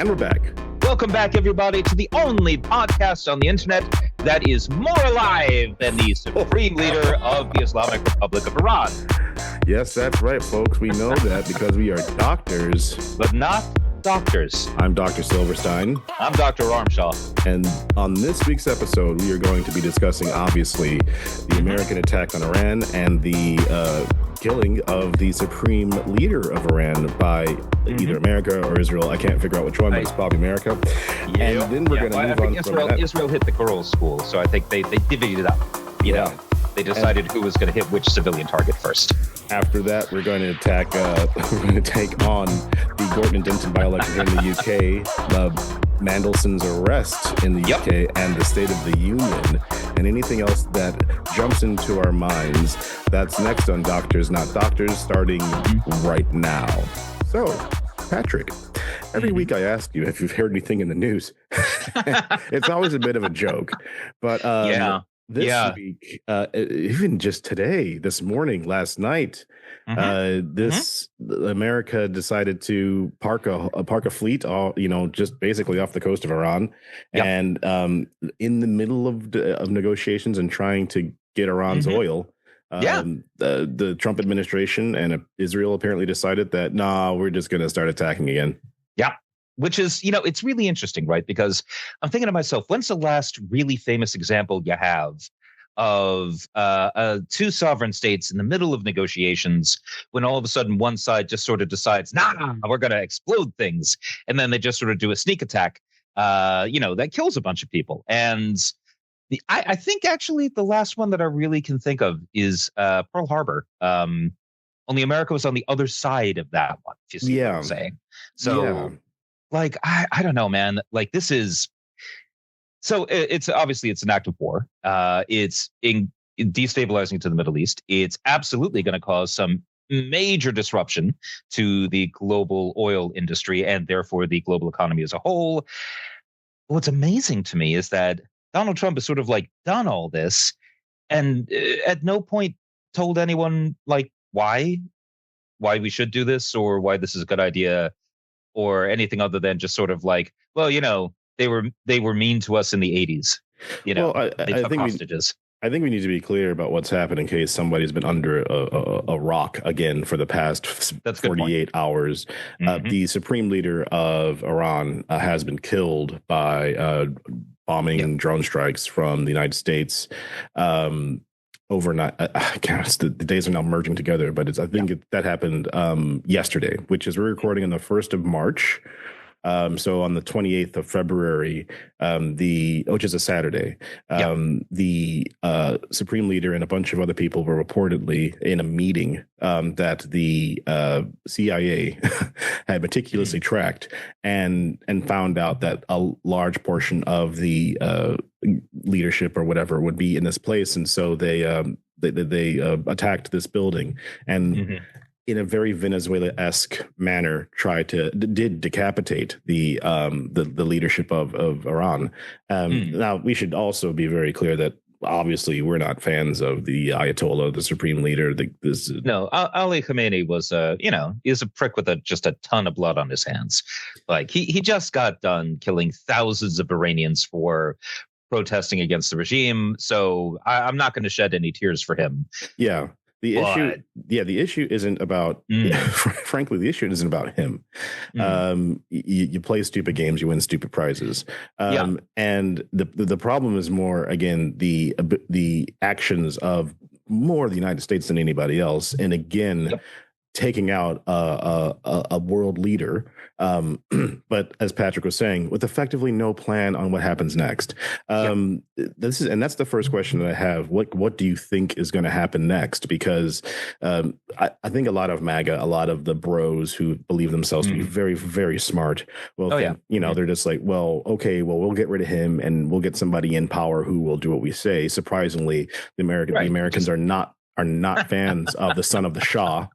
And we're back. Welcome back, everybody, to the only podcast on the internet that is more alive than the supreme leader of the Islamic Republic of Iran. Yes, that's right, folks. We know that because we are doctors. But not doctors. I'm Dr. Silverstein. I'm Dr. Armshaw. And on this week's episode, we are going to be discussing, obviously, the American attack on Iran and the killing of the supreme leader of Iran by either America or Israel. I can't figure out which one, but it's probably America. Yeah. And then we're going to move on Israel, from that. Israel hit the girls' school, so I think they divvied it up. You know, they decided who was going to hit which civilian target first. After that, we're going to attack. We're going to take on the Gorton and Denton by-election here in the UK, Mandelson's arrest in the UK, and the State of the Union, and anything else that jumps into our minds. That's next on Doctors Not Doctors, starting right now. So, Patrick, every week I ask you if you've heard anything in the news. It's always a bit of a joke, but this week, even just today, this morning, last night, America decided to park a fleet, just basically off the coast of Iran, and in the middle of negotiations and trying to get Iran's oil. The Trump administration and Israel apparently decided that, we're just going to start attacking again. Yeah. Which is, it's really interesting, right? Because I'm thinking to myself, when's the last really famous example you have of two sovereign states in the middle of negotiations when all of a sudden one side just sort of decides, we're going to explode things. And then they just sort of do a sneak attack, that kills a bunch of people. And I think actually the last one that I really can think of is Pearl Harbor. Only America was on the other side of that one, if you see what I'm saying. So, I don't know, man. Like, this is... So it's obviously it's an act of war. It's destabilizing to the Middle East. It's absolutely going to cause some major disruption to the global oil industry and therefore the global economy as a whole. What's amazing to me is that Donald Trump has sort of done all this and at no point told anyone why we should do this or why this is a good idea or anything other than just sort of they were mean to us in the 80s. They took hostages. I think we need to be clear about what's happened in case somebody's been under a rock again for the past 48 hours. The supreme leader of Iran has been killed by bombing and drone strikes from the United States. Overnight, the days are now merging together, but I think that happened yesterday, which is we're recording on the 1st of March. So on the 28th of February, which is a Saturday, the supreme leader and a bunch of other people were reportedly in a meeting that the CIA had meticulously tracked and found out that a large portion of the leadership or whatever would be in this place, and so they attacked this building and. In a very Venezuela-esque manner, did decapitate the leadership of Iran. Now, we should also be very clear that obviously we're not fans of the Ayatollah, the supreme leader. No, Ali Khamenei was he's a prick with just a ton of blood on his hands. He just got done killing thousands of Iranians for protesting against the regime. So I'm not going to shed any tears for him. Yeah. The issue isn't about, frankly, the issue isn't about him. You play stupid games, you win stupid prizes. And the problem is more, again, the actions of more the United States than anybody else. And again, taking out a world leader. But as Patrick was saying, with effectively no plan on what happens next. That's the first question that I have. What do you think is going to happen next? Because I think a lot of MAGA, a lot of the bros who believe themselves to be very, very smart, they're just we'll get rid of him and we'll get somebody in power who will do what we say. Surprisingly, the Americans are not fans of the son of the Shah.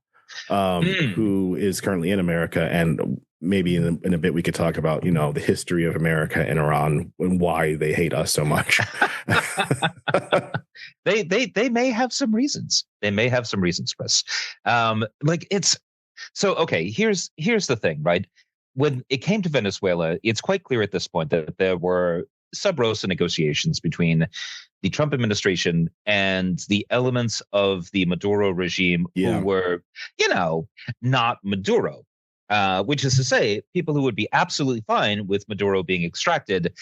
Who is currently in America, and maybe in a bit we could talk about the history of America and Iran and why they hate us so much. They may have some reasons. Chris. Here's the thing, right? when it came to Venezuela, it's quite clear at this point that there were sub rosa negotiations between the Trump administration and the elements of the Maduro regime who were, not Maduro, which is to say, people who would be absolutely fine with Maduro being extracted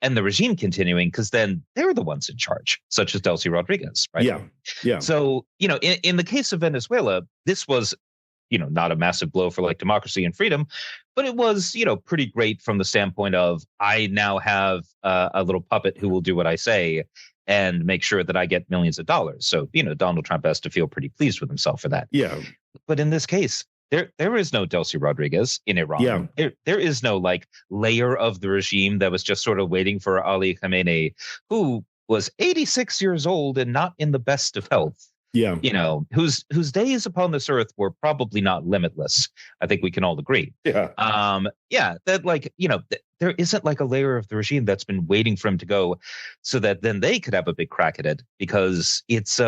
and the regime continuing, because then they're the ones in charge, such as Delcy Rodriguez, right? Yeah. So, in the case of Venezuela, this was, not a massive blow for like democracy and freedom, but it was, pretty great from the standpoint of I now have a little puppet who will do what I say and make sure that I get millions of dollars. So, Donald Trump has to feel pretty pleased with himself for that. Yeah. But in this case, there is no Delcy Rodriguez in Iran. Yeah. There is no like layer of the regime that was just sort of waiting for Ali Khamenei, who was 86 years old and not in the best of health. Yeah. Whose days upon this earth were probably not limitless. I think we can all agree. Yeah. There isn't like a layer of the regime that's been waiting for him to go so that then they could have a big crack at it, because it's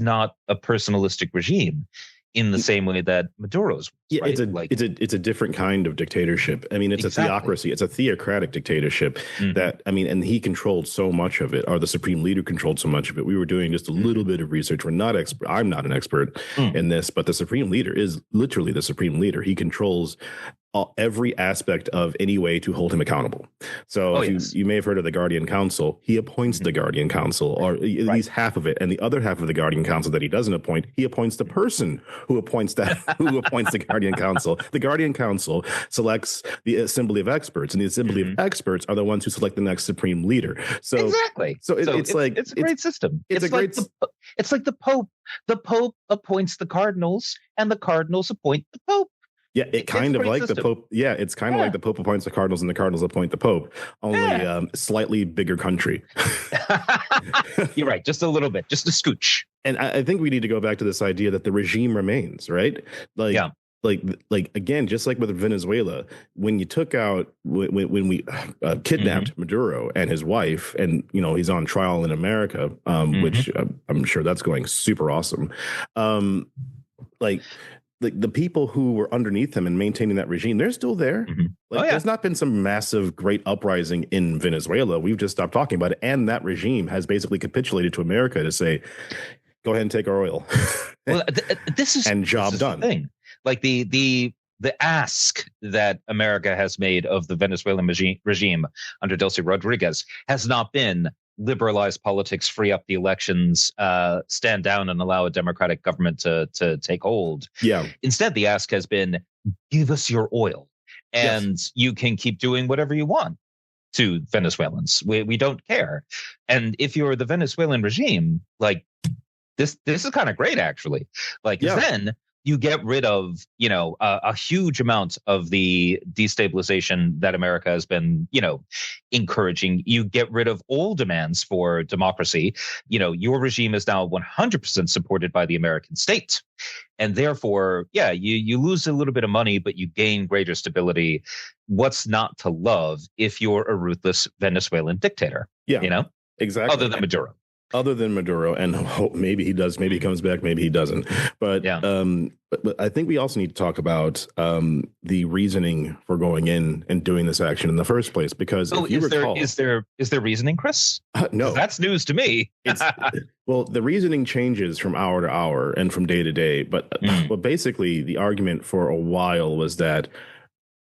not a personalistic regime in the same way that Maduro's. Yeah, right? it's a different kind of dictatorship. I mean, it's a theocracy. It's a theocratic dictatorship and he controlled so much of it, or the supreme leader controlled so much of it. We were doing just a little bit of research. I'm not an expert in this, but the supreme leader is literally the supreme leader. He controls every aspect of any way to hold him accountable. So you may have heard of the Guardian Council. He appoints the Guardian Council, or at least half of it, and the other half of the Guardian Council that he doesn't appoint, he appoints the person who appoints the Guardian Council. The Guardian Council selects the Assembly of Experts, and the Assembly of Experts are the ones who select the next supreme leader. So exactly. So it's a great system. It's like the Pope. The Pope appoints the cardinals, and the cardinals appoint the Pope. Yeah, it's kind of like system. The Pope. Yeah, it's kind of like the Pope appoints the cardinals and the cardinals appoint the Pope, only slightly bigger country. You're right, just a little bit, just a scooch. And I think we need to go back to this idea that the regime remains, right? Like again, just like with Venezuela, when you took out, when we kidnapped Maduro and his wife, and he's on trial in America, which I'm sure that's going super awesome. The people who were underneath him and maintaining that regime, they're still there. There's not been some massive great uprising in Venezuela. We've just stopped talking about it. And that regime has basically capitulated to America to say, go ahead and take our oil. This is done. The thing. Like the ask that America has made of the Venezuelan regime under Delcy Rodriguez has not been liberalize politics, free up the elections, stand down and allow a democratic government to take hold. Yeah. Instead, the ask has been, give us your oil and you can keep doing whatever you want to Venezuelans. We don't care. And if you're the Venezuelan regime, like this is kind of great, actually. Then you get rid of, a huge amount of the destabilization that America has been, encouraging. You get rid of all demands for democracy. Your regime is now 100% supported by the American state. And therefore, you lose a little bit of money, but you gain greater stability. What's not to love if you're a ruthless Venezuelan dictator? Yeah, exactly. Other than Maduro, and maybe he does, maybe he comes back, maybe he doesn't. But but I think we also need to talk about the reasoning for going in and doing this action in the first place. Because if you recall, is there reasoning, Chris? No, that's news to me. Well, the reasoning changes from hour to hour and from day to day. But basically, the argument for a while was that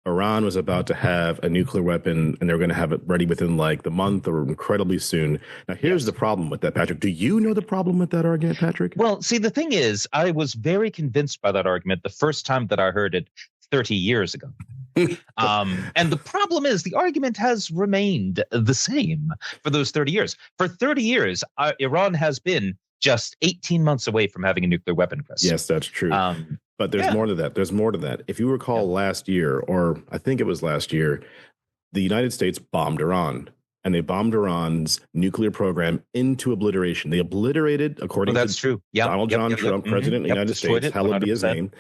Iran was about to have a nuclear weapon, and they're going to have it ready within like the month or incredibly soon. Now, here's the problem with that, Patrick. Do you know the problem with that argument, Patrick? Well, see, the thing is, I was very convinced by that argument the first time that I heard it 30 years ago. And the problem is the argument has remained the same for those 30 years. For 30 years, Iran has been just 18 months away from having a nuclear weapon, Chris. Yes, that's true. But there's more to that. There's more to that. If you recall last year, or I think it was last year, the United States bombed Iran, and they bombed Iran's nuclear program into obliteration. They obliterated, according to Donald John Trump, president of the United States, hallowed be his name.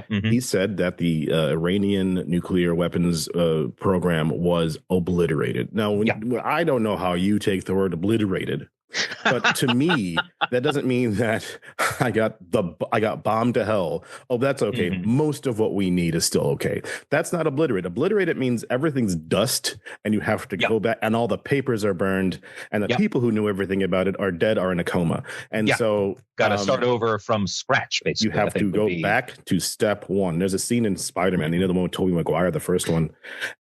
He said that the Iranian nuclear weapons program was obliterated. Now, I don't know how you take the word obliterated, But to me, that doesn't mean that I got bombed to hell. Oh, that's okay. Mhm. Most of what we need is still okay. That's not obliterate. Obliterate, it means everything's dust and you have to go back and all the papers are burned and the people who knew everything about it are dead or in a coma. And so got to start over from scratch, basically. You have to go back to step one. There's a scene in Spider-Man, you know, the one with Tobey Maguire, the first one.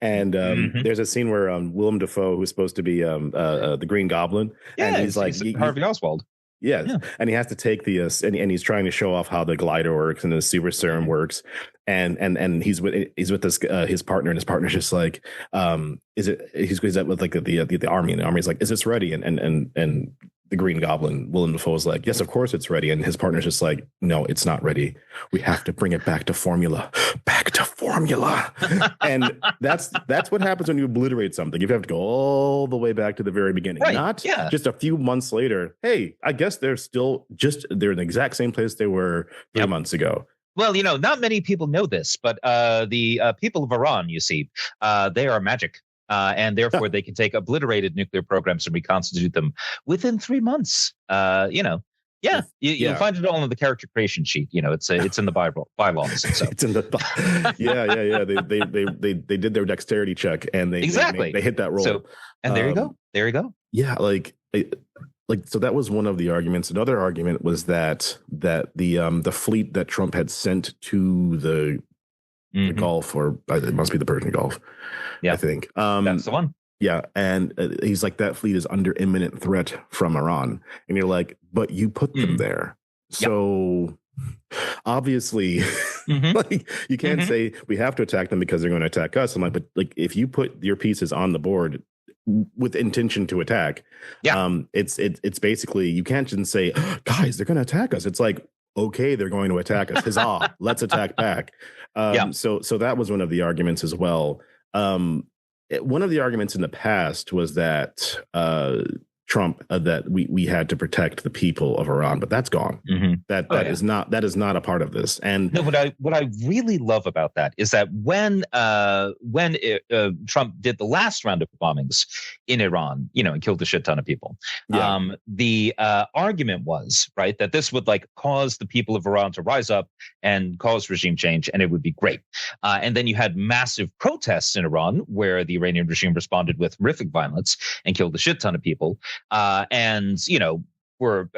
And there's a scene where Willem Dafoe, who's supposed to be the Green Goblin, and he's like Harvey Oswald. Yes. Yeah. And he has to take the and he's trying to show off how the glider works and the super serum works. And he's with this his partner, and his partner's just like, he's at with like the army, and the army's like, is this ready? And the Green Goblin, Willem Dafoe, is like, yes, of course it's ready. And his partner's just like, no, it's not ready. We have to bring it back to formula. Back to formula. And that's what happens when you obliterate something. You have to go all the way back to the very beginning. Right. Not just a few months later. Hey, I guess they're in the exact same place they were 3 months ago. Well, you know, not many people know this, but the people of Iran, you see, they are magic. And therefore, they can take obliterated nuclear programs and reconstitute them within 3 months. You'll find it all on the character creation sheet. You know, it's in the bylaws. So. It's in the They did their dexterity check and they hit that roll. So, and there you go. Yeah, so that was one of the arguments. Another argument was that the fleet that Trump had sent to the Gulf, or it must be the Persian Gulf. I think that's the one. Yeah, and he's like, that fleet is under imminent threat from Iran, and you're like, but you put them there, so obviously, like you can't say we have to attack them because they're going to attack us. I'm like, but like if you put your pieces on the board with intention to attack, it's basically, you can't just say, guys, they're going to attack us. It's like, okay, they're going to attack us. Huzzah, let's attack back. So that was one of the arguments as well. One of the arguments in the past was that Trump that we had to protect the people of Iran, but that's gone. That is not a part of this. And no, what I really love about that is that when Trump did the last round of bombings in Iran, you know, and killed a shit ton of people, the argument was right that this would like cause the people of Iran to rise up and cause regime change, and it would be great. And then you had massive protests in Iran where the Iranian regime responded with horrific violence and killed a shit ton of people. And, you know, where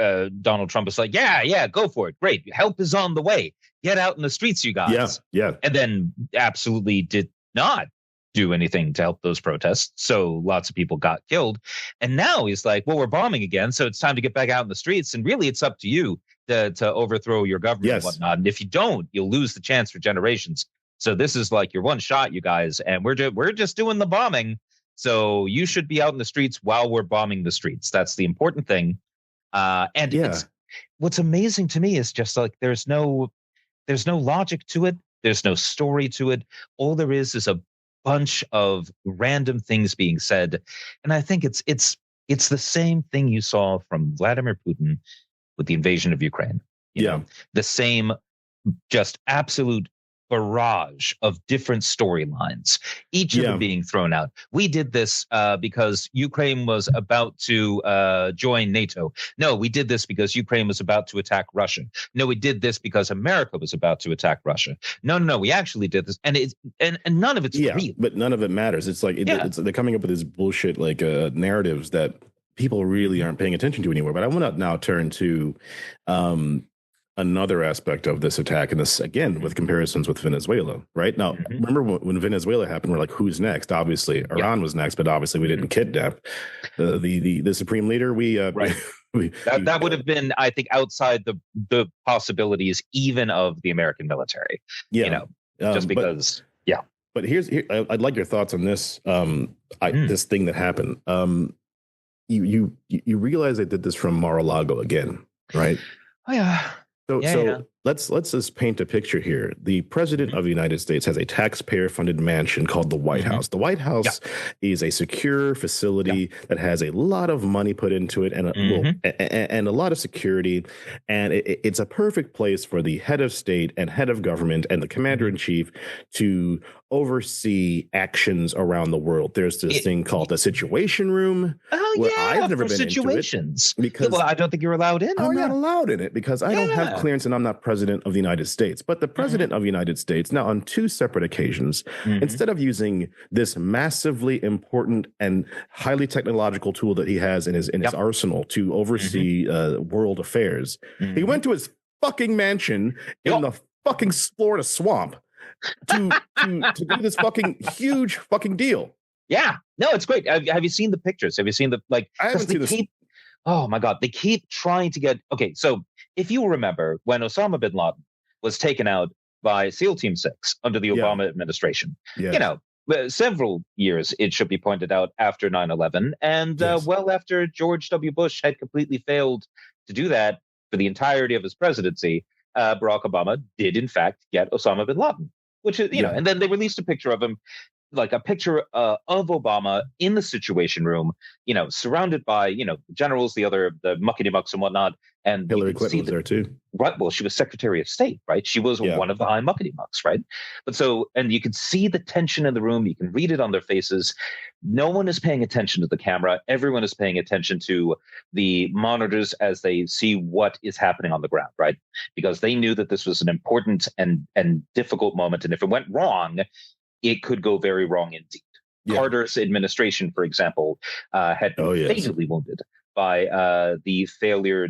Donald Trump is like, yeah, go for it. Great. Help is on the way. Get out in the streets, you guys. Yeah. And then absolutely did not do anything to help those protests. So lots of people got killed. And now he's like, well, we're bombing again, so it's time to get back out in the streets. And really, it's up to you to overthrow your government and whatnot. And if you don't, you'll lose the chance for generations. So this is like your one shot, you guys. And we're just doing the bombing. So you should be out in the streets while we're bombing the streets. That's the important thing. It's, what's amazing to me is just like there's no logic to it. There's no story to it. All there is a bunch of random things being said. And I think it's the same thing you saw from Vladimir Putin with the invasion of Ukraine. You know, the same just absolute barrage of different storylines, each of them being thrown out. We did this because Ukraine was about to join NATO. No, we did this because Ukraine was about to attack Russia. No, we did this because America was about to attack Russia. No, we actually did this, and none of it's real. But none of it matters. It's like they're coming up with this bullshit like narratives that people really aren't paying attention to anymore. But I want to now turn to another aspect of this attack, and this again with comparisons with Venezuela. Right now, remember when Venezuela happened, we're like, who's next? Obviously, Iran was next, but obviously we didn't kidnap the supreme leader. That would have been, I think, outside the possibilities even of the American military. You know, just because. But I'd like your thoughts on this. This thing that happened. You realize they did this from Mar-a-Lago again, right? Oh yeah. let's just paint a picture here. The president of the United States has a taxpayer-funded mansion called the White House. The White House is a secure facility that has a lot of money put into it and a lot of security. And it's a perfect place for the head of state and head of government and the commander-in-chief to oversee actions around the world. There's this thing called the Situation Room. I've never been situations into it because I don't think you're allowed in. I'm not allowed in it because I don't have clearance and I'm not president of the United States. But the president of the United States, now on 2 separate occasions, instead of using this massively important and highly technological tool that he has in his arsenal to oversee world affairs, he went to his fucking mansion in the fucking Florida swamp to do this fucking huge fucking deal. Yeah, no, it's great. Have you seen the pictures? Have you seen the I haven't seen this. Oh my God, they keep trying to get. Okay, so if you remember when Osama bin Laden was taken out by SEAL Team 6 under the Obama administration, several years, it should be pointed out, after 9/11, and well after George W. Bush had completely failed to do that for the entirety of his presidency, Barack Obama did in fact get Osama bin Laden, which is and then they released a picture of him. Like a picture of Obama in the Situation Room, surrounded by, generals, the muckety mucks and whatnot. And Hillary Clinton was there too. Right. Well, she was Secretary of State, right? She was one of the high muckety mucks, right? But and you can see the tension in the room. You can read it on their faces. No one is paying attention to the camera. Everyone is paying attention to the monitors as they see what is happening on the ground, right? Because they knew that this was an important and difficult moment. And if it went wrong, it could go very wrong indeed. Carter's administration, for example, had been fatally wounded by the failure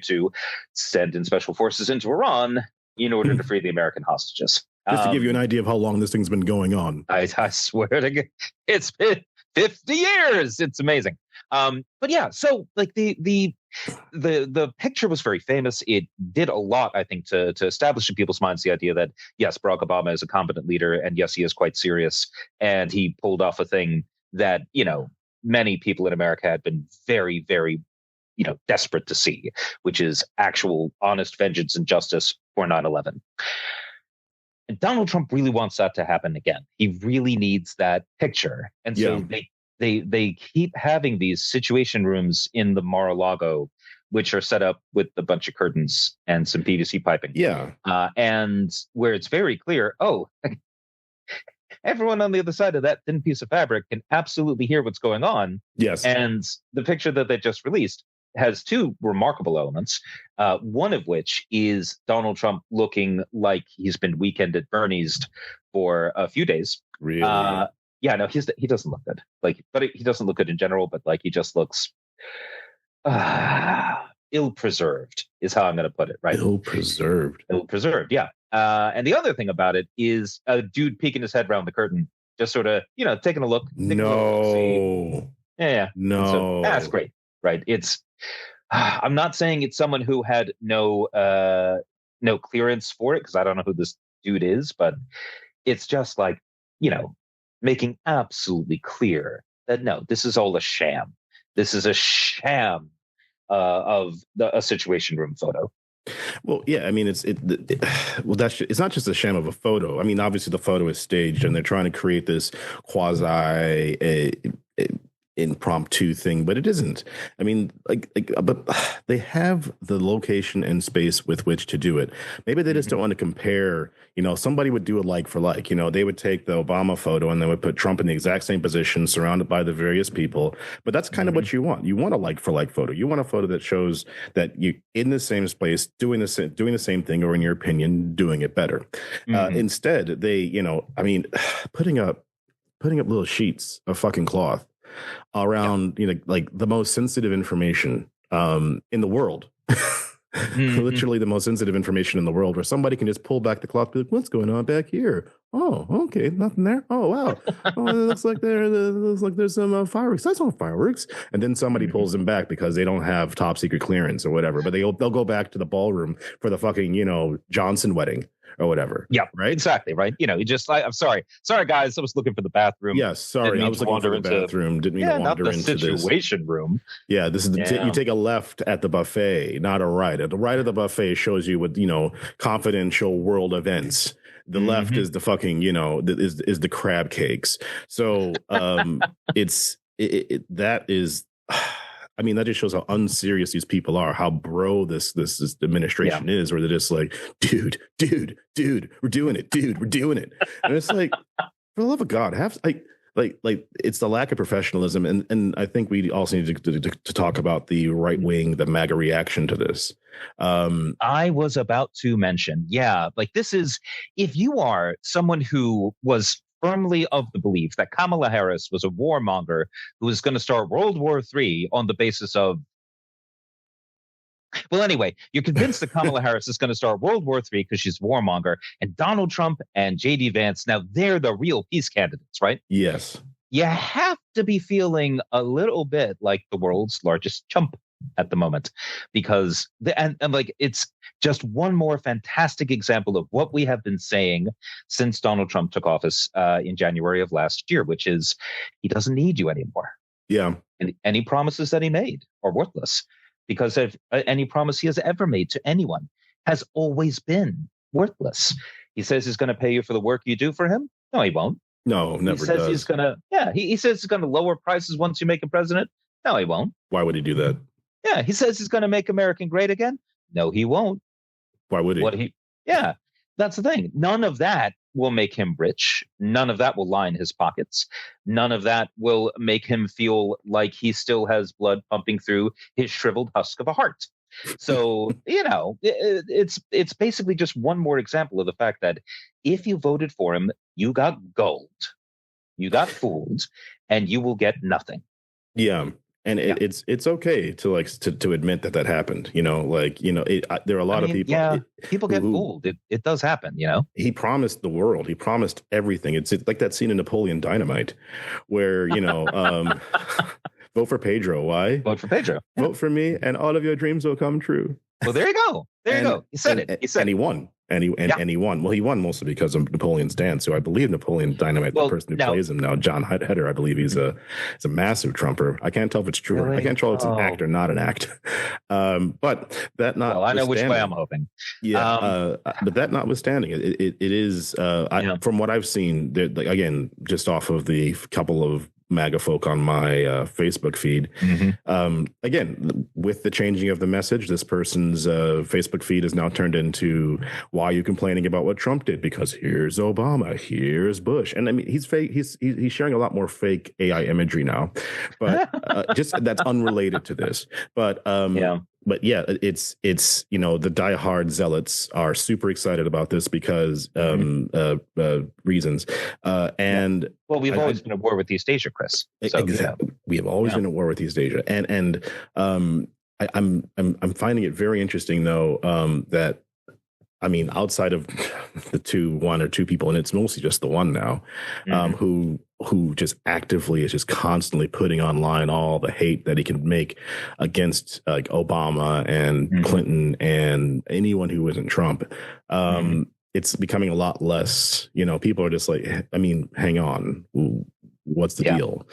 to send in special forces into Iran in order to free the American hostages. Just to give you an idea of how long this thing's been going on. I swear to God, it's been 50 years. It's amazing. But yeah, so like the picture was very famous. It did a lot, I think, to establish in people's minds the idea that, yes, Barack Obama is a competent leader, and yes, he is quite serious, and he pulled off a thing that, many people in America had been very, very, desperate to see, which is actual honest vengeance and justice for 9/11. And Donald Trump really wants that to happen again. He really needs that picture. And so they keep having these situation rooms in the Mar-a-Lago, which are set up with a bunch of curtains and some PVC piping. Yeah. And where it's very clear, everyone on the other side of that thin piece of fabric can absolutely hear what's going on. Yes. And the picture that they just released has 2 remarkable elements, one of which is Donald Trump looking like he's been Weekend at Bernie's for a few days. Really? No, he doesn't look good. But he doesn't look good in general. But he just looks ill-preserved, is how I'm going to put it. Right? Ill-preserved. Ill-preserved. Yeah. And the other thing about it is a dude peeking his head around the curtain, just sort of, taking a look. No. Yeah. No. So that's great. Right. I'm not saying it's someone who had no clearance for it, because I don't know who this dude is, but it's just making absolutely clear that no, this is all a sham. This is a sham of a Situation Room photo. Well, yeah, I mean, it's not just a sham of a photo. I mean, obviously the photo is staged, and they're trying to create this quasi impromptu thing, but it isn't. I mean, but they have the location and space with which to do it. Maybe they just don't want to compare. Somebody would do a like for like. They would take the Obama photo and they would put Trump in the exact same position, surrounded by the various people. But that's kind of what you want. You want a like for like photo. You want a photo that shows that you in the same space doing the same thing, or in your opinion, doing it better. Instead, they, putting up little sheets of fucking cloth around, the most sensitive information in the world. Literally the most sensitive information in the world, where somebody can just pull back the cloth, be like, what's going on back here? Oh, okay, nothing there. Oh, wow. Oh, it looks like there's some fireworks. That's not fireworks. And then somebody pulls them back because they don't have top secret clearance or whatever. But they'll go back to the ballroom for the fucking, Johnson wedding, or whatever. Yeah, right. Exactly. Right. You just I'm sorry, guys. I was looking for the bathroom. Yes, sorry, I was looking for the bathroom. Didn't mean to wander into this situation room. Yeah, this is you take a left at the buffet, not a right. At the right of the buffet shows you what confidential world events. The left is the fucking is the crab cakes. So that is. I mean, that just shows how unserious these people are, how bro this administration is, where they're just like, dude, we're doing it, dude, we're doing it. And it's like, for the love of God, have like it's the lack of professionalism. And I think we also need to talk about the right wing, the MAGA reaction to this. I was about to mention, like this is, if you are someone who was firmly of the belief that Kamala Harris was a warmonger who was going to start World War III on the basis of, well, anyway, you're convinced that Kamala Harris is going to start World War III because she's a warmonger, and Donald Trump and J.D. Vance, now they're the real peace candidates, right? Yes. You have to be feeling a little bit like the world's largest chump at the moment, because and like it's just one more fantastic example of what we have been saying since Donald Trump took office in January of last year, which is he doesn't need you anymore. Yeah. And any promises that he made are worthless, because if any promise he has ever made to anyone has always been worthless. He says he's going to pay you for the work you do for him. No, he won't. No, never. He says does. He's going to. Yeah, he says he's going to lower prices once you make him president. No, he won't. Why would he do that? Yeah, he says he's going to make America great again. No, he won't. Why would he? Yeah, that's the thing. None of that will make him rich. None of that will line his pockets. None of that will make him feel like he still has blood pumping through his shriveled husk of a heart. So, it's basically just one more example of the fact that if you voted for him, you got gold, you got fooled, and you will get nothing. Yeah. And it's okay to admit that happened. There are a lot of people. Yeah, people get fooled. It does happen. He promised the world. He promised everything. It's like that scene in Napoleon Dynamite, where vote for Pedro. Why? Vote for Pedro. Vote for me, and all of your dreams will come true. Well, there you go. There you go. He said it. And he won. And he won. Well, he won mostly because of Napoleon's dance. So I believe Napoleon Dynamite, the person who plays him now, John Heder, I believe he's a massive Trumper. I can't tell if it's true. Really? I can't tell if it's an act or not an act. But that not. Well, I know which way I'm hoping. Yeah. But that notwithstanding, it is from what I've seen. Again, just off of the couple of MAGA folk on my Facebook feed. Again, with the changing of the message, this person's Facebook feed is now turned into, why are you complaining about what Trump did? Because here's Obama, here's Bush. And I mean, he's fake. He's sharing a lot more fake AI imagery now, but just that's unrelated to this. But But yeah, it's the diehard zealots are super excited about this because reasons. We've always been at war with East Asia, Chris. So, exactly, we have always been at war with East Asia, and I'm finding it very interesting though that. I mean, outside of the one or two people, and it's mostly just the one now, who just actively is just constantly putting online all the hate that he can make against like Obama and Clinton and anyone who isn't Trump. It's becoming a lot less. People are just like, I mean, hang on, what's the deal?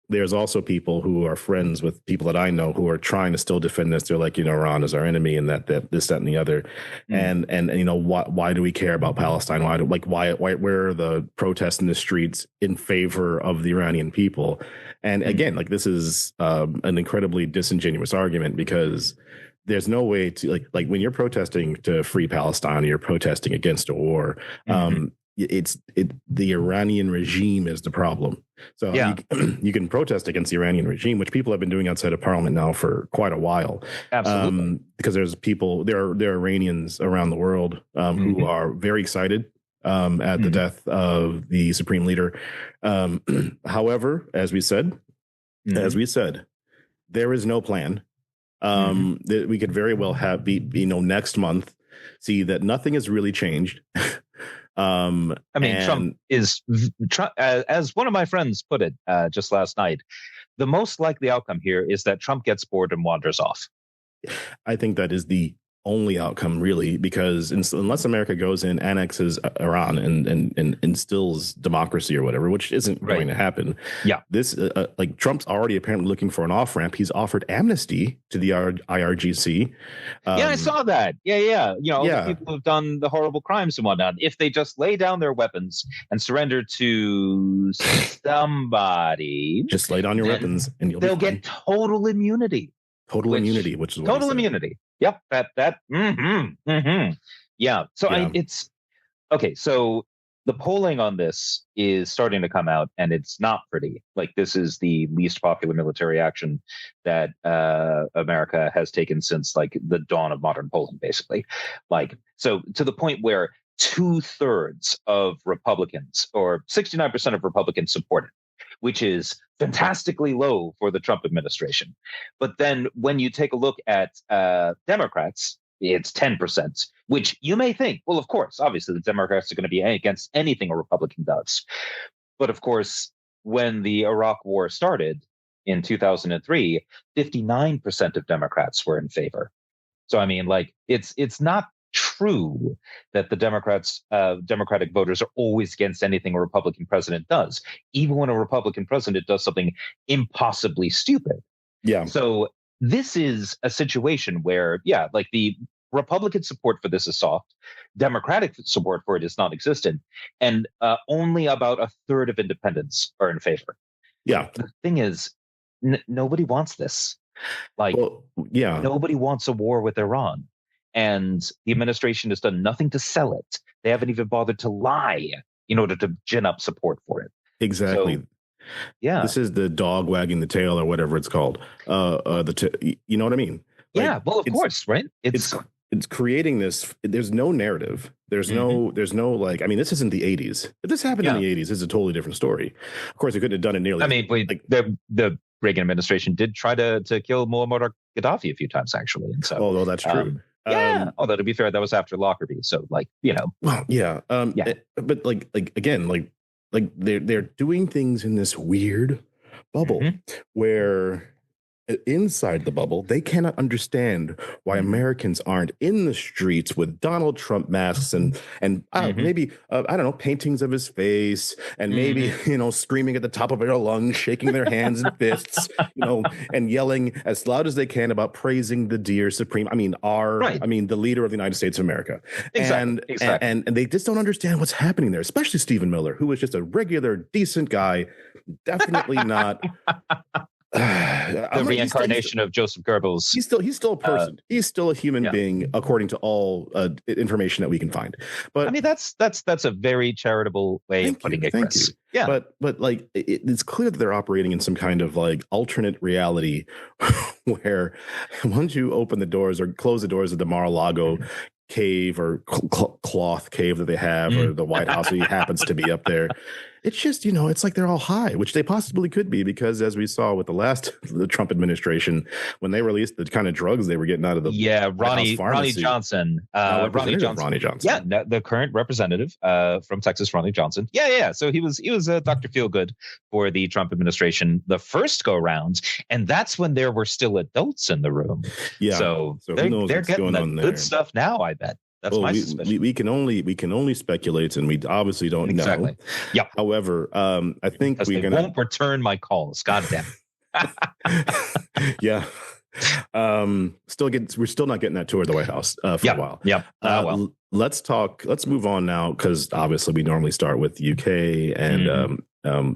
There's also people who are friends with people that I know who are trying to still defend this. They're like, Iran is our enemy, and that this, that, and the other. And why do we care about Palestine? Why where are the protests in the streets in favor of the Iranian people? And again, this is an incredibly disingenuous argument, because there's no way to like when you're protesting to free Palestine, you're protesting against a war. The Iranian regime is the problem. So you can protest against the Iranian regime, which people have been doing outside of parliament now for quite a while. Absolutely. Because there are Iranians around the world who are very excited at the death of the supreme leader. However, as we said, there is no plan. That we could very well have next month see that nothing has really changed. Trump is, as one of my friends put it just last night, the most likely outcome here is that Trump gets bored and wanders off. I think that is the only outcome, really, because unless America goes in, annexes Iran, and instills democracy or whatever, which isn't going to happen. Yeah, this like Trump's already apparently looking for an off ramp. He's offered amnesty to the IRGC. Yeah, I saw that. Yeah. All the people who have done the horrible crimes and whatnot, if they just lay down their weapons and surrender to somebody, just lay down your weapons, and they'll get total immunity. Immunity, which is what total immunity. Yep. Yeah. So it's okay. So the polling on this is starting to come out, and it's not pretty. Like, this is the least popular military action that America has taken since like the dawn of modern polling, basically. Like, so to the point where 2/3 of Republicans, or 69% of Republicans, support it, which is fantastically low for the Trump administration. But then when you take a look at Democrats, it's 10%, which you may think, well, of course, obviously the Democrats are going to be against anything a Republican does. But of course, when the Iraq War started in 2003, 59% of Democrats were in favor. So, I mean, like, it's not true that the Democratic voters are always against anything a Republican president does, even when a Republican president does something impossibly stupid. Yeah. So this is a situation where, like, the Republican support for this is soft, Democratic support for it is non-existent, and only about 1/3 of independents are in favor. Yeah. The thing is, nobody wants this. Like, nobody wants a war with Iran. And the administration has done nothing to sell it. They haven't even bothered to lie in order to gin up support for it. Exactly. So, this is the dog wagging the tail, or whatever it's called. You know what I mean? Like, yeah. Well, of course, right? It's creating this. There's no narrative. There's no like. I mean, this isn't the 80s. If this happened in the 80s, it's a totally different story. Of course, they couldn't have done it nearly. I mean, the Reagan administration did try to kill Muammar Gaddafi a few times, actually. And so, although that's true. Although, to be fair, that was after Lockerbie, so like, Well, but like again, like they're doing things in this weird bubble where inside the bubble they cannot understand why Americans aren't in the streets with Donald Trump masks and maybe I don't know, paintings of his face, and maybe screaming at the top of their lungs, shaking their hands and fists, and yelling as loud as they can about praising the dear supreme. I mean, the leader of the United States of America. Exactly. And they just don't understand what's happening there, especially Stephen Miller, who was just a regular, decent guy, definitely not. The reincarnation of Joseph Goebbels. He's still a person. He's still a human being, according to all information that we can find. But I mean, that's a very charitable way of putting it, Chris. Yeah, but like it's clear that they're operating in some kind of like alternate reality where once you open the doors or close the doors of the Mar-a-Lago cave or cloth cave that they have, or the White House that happens to be up there, it's just, it's like they're all high, which they possibly could be, because as we saw with the Trump administration, when they released the kind of drugs they were getting out of the Ronnie Johnson. Ronnie Johnson. Yeah, the current representative from Texas, Ronnie Johnson. Yeah. So he was Dr. Feelgood for the Trump administration the first go round, and that's when there were still adults in the room. Yeah. So they're getting the good stuff now, I bet. That's my suspicion. We can only speculate, and we obviously don't know. Yeah. However, I think they won't return my calls. God damn it. Yeah. We're still not getting that tour of the White House for a while. Yeah. Let's move on now, because obviously we normally start with UK, and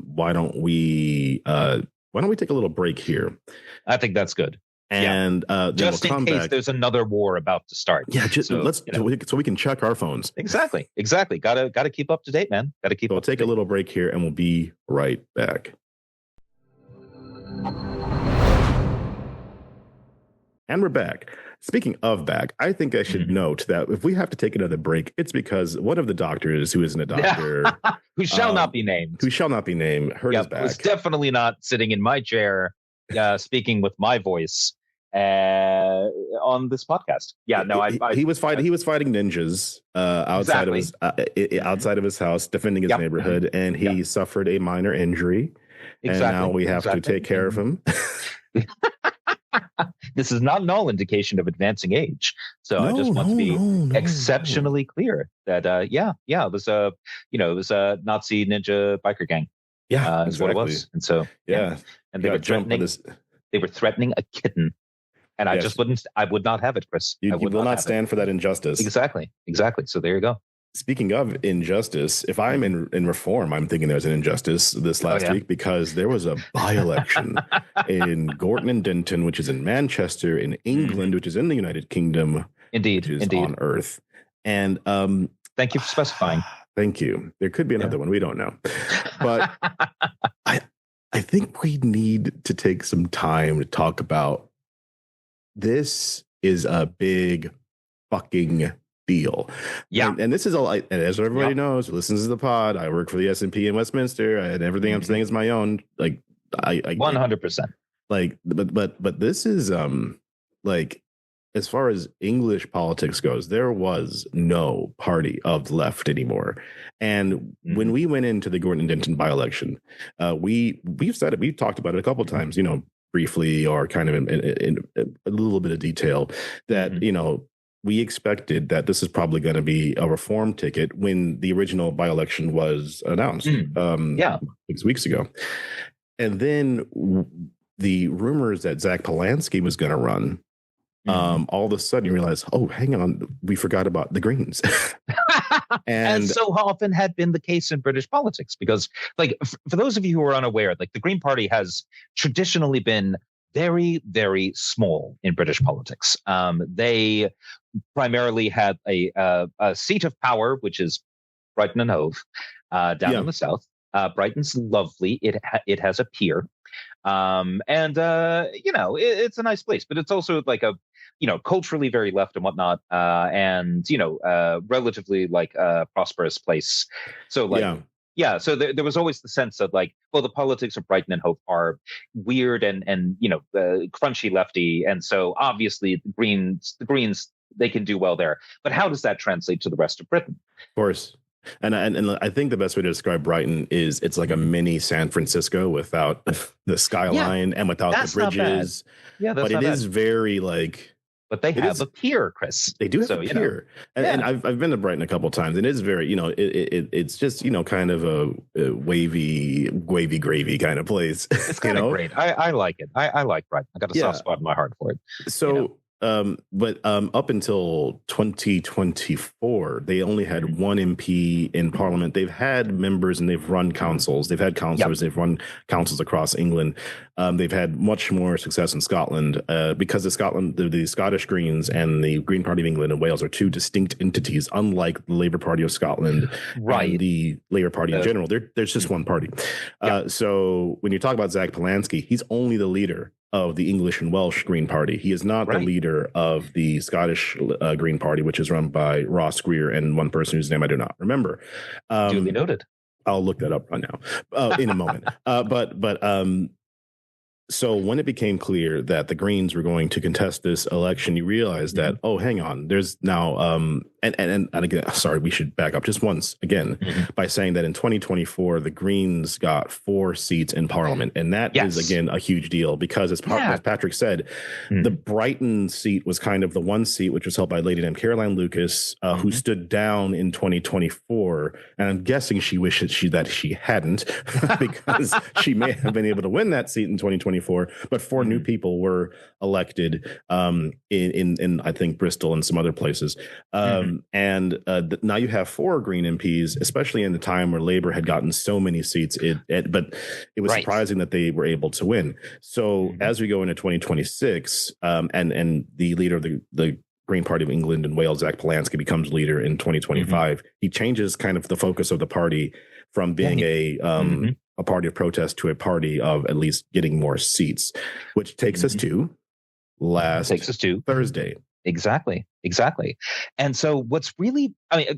why don't we take a little break here? I think that's good. And just in case there's another war about to start. Yeah, so we can check our phones. Exactly. Gotta keep up to date, man. We'll take a little break here, and we'll be right back. And we're back. Speaking of back, I think I should note that if we have to take another break, it's because one of the doctors, who isn't a doctor, who shall not be named, hurt his back. Was definitely not sitting in my chair, speaking with my voice on this podcast. Yeah, no, he was fighting ninjas outside of his house, defending his neighborhood, and he suffered a minor injury. Exactly. And now we have to take care of him. This is not an all indication of advancing age. So I just want to be exceptionally clear that it was a Nazi ninja biker gang. Yeah, is what it was. And so and they were threatening. They were threatening a kitten, and I just wouldn't. I would not have it, Chris. You will not stand for that injustice. Exactly. So there you go. Speaking of injustice, if I'm in reform, I'm thinking there's an injustice this last week because there was a by-election in Gorton and Denton, which is in Manchester, in England, which is in the United Kingdom, which is on Earth. And thank you for specifying. Thank you. There could be another one. We don't know. But I think we need to take some time to talk about this is a big fucking deal. And this is all and as everybody knows, listens to the pod, I work for the S&P in Westminster, and everything I'm saying is my own. Like I 100%. Like but this is like, as far as English politics goes, there was no party of the left anymore. And when we went into the Gorton and Denton by-election, we've said it, we've talked about it a couple of times, briefly or kind of in a little bit of detail, that we expected that this is probably going to be a reform ticket when the original by-election was announced 6 weeks ago. And then the rumors that Zach Polanski was going to run, all of a sudden you realize, oh, hang on, we forgot about the Greens. And as so often had been the case in British politics, because like for those of you who are unaware, like the Green Party has traditionally been very, very small in British politics. They primarily had a seat of power, which is Brighton and Hove, down in the south. Brighton's lovely. It has a pier. It's a nice place, but it's also like a, culturally very left and whatnot, and relatively like a prosperous place. So like, so there was always the sense of like, well, the politics of Brighton and Hove are weird and crunchy lefty, and so obviously the Greens they can do well there. But how does that translate to the rest of Britain? Of course. And I think the best way to describe Brighton is it's like a mini San Francisco without the skyline and without the bridges. But it is very like. But they have a pier, Chris. They do have a pier, and I've been to Brighton a couple of times, and it is very it's just kind of a wavy gravy kind of place. It's kind of great. I like it. I like Brighton. I got a soft spot in my heart for it. So. But up until 2024, they only had one MP in Parliament. They've had members and they've run councils. They've had councillors. They've run councils across England. They've had much more success in Scotland because the Scottish Greens and the Green Party of England and Wales are two distinct entities, unlike the Labour Party of Scotland and the Labour Party in general. There's just one party. So when you talk about Zach Polanski, he's only the leader of the English and Welsh Green Party. He is not the leader of the Scottish Green Party, which is run by Ross Greer and one person whose name I do not remember. Duly noted. I'll look that up right now in a moment. So when it became clear that the Greens were going to contest this election, you realized that, oh, hang on, there's now, and again, sorry, we should back up just once again by saying that in 2024, the Greens got 4 seats in Parliament. And that is, again, a huge deal because as Patrick said, the Brighton seat was kind of the one seat which was held by a lady named Caroline Lucas, who stood down in 2024. And I'm guessing she wishes that she hadn't because she may have been able to win that seat in 2024. But 4 new people were elected in I think Bristol and some other places. And now you have 4 Green MPs, especially in the time where Labour had gotten so many seats. But it was surprising that they were able to win. So as we go into 2026, and the leader of the Green Party of England and Wales, Zach Polanski, becomes leader in 2025, he changes kind of the focus of the party from being a party of protest to a party of at least getting more seats, which takes us to Thursday. Exactly. And so what's really,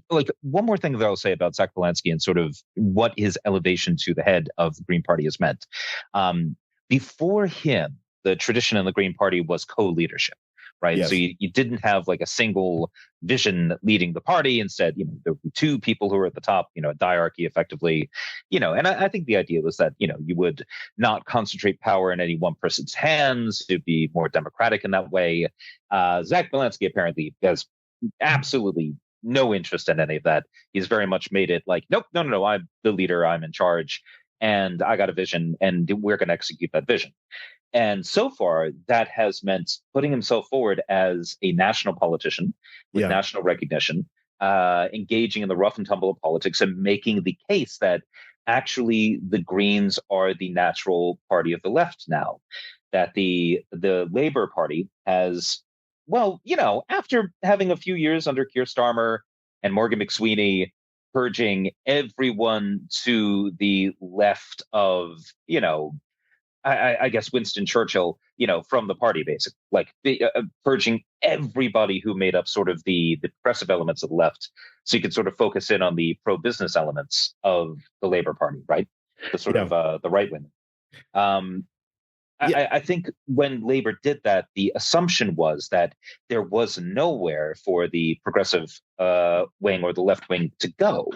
like one more thing that I'll say about Zach Polanski and sort of what his elevation to the head of the Green Party has meant. Before him, the tradition in the Green Party was co-leadership, right? Yes. So you didn't have like a single vision leading the party. Instead, there would be two people who were at the top, a diarchy effectively, and I think the idea was that, you would not concentrate power in any one person's hands, to be more democratic in that way. Zach Belansky apparently has absolutely no interest in any of that. He's very much made it like, nope, no, I'm the leader, I'm in charge, and I got a vision, and we're going to execute that vision. And so far, that has meant putting himself forward as a national politician with national recognition, engaging in the rough and tumble of politics, and making the case that actually the Greens are the natural party of the left now. That the Labour Party has, after having a few years under Keir Starmer and Morgan McSweeney purging everyone to the left of, I guess Winston Churchill, from the party, basically, like purging everybody who made up sort of the progressive elements of the left, so you could sort of focus in on the pro-business elements of the Labour Party, right? The sort of the right wing. I think when Labour did that, the assumption was that there was nowhere for the progressive wing or the left wing to go.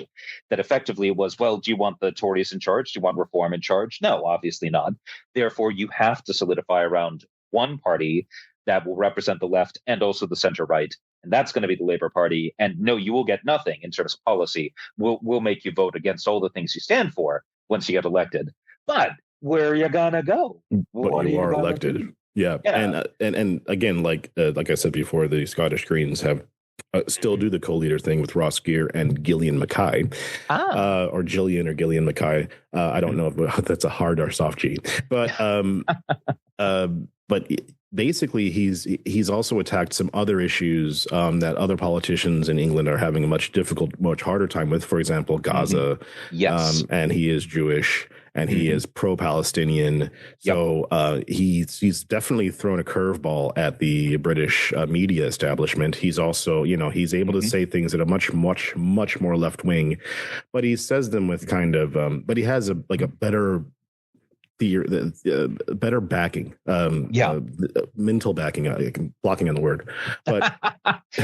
That effectively it was, well, do you want the Tories in charge? Do you want reform in charge? No, obviously not. Therefore, you have to solidify around one party that will represent the left and also the center-right. And that's going to be the Labour Party. And no, you will get nothing in terms of policy. We'll make you vote against all the things you stand for once you get elected. But where you gonna go? But you are elected. Yeah. And again, like I said before, the Scottish Greens have still do the co-leader thing with Ross Gear and Gillian Mackay, or Gillian or Gillian Mackay. I don't know if that's a hard or soft G, but basically he's also attacked some other issues that other politicians in England are having a much harder time with. For example, Gaza. Yes. And he is Jewish. And he is pro-Palestinian, so he's definitely thrown a curveball at the British media establishment. He's also, he's able to say things that are much more left wing, but he says them with kind of, but he has a better better backing, mental backing. I'm blocking on the word, but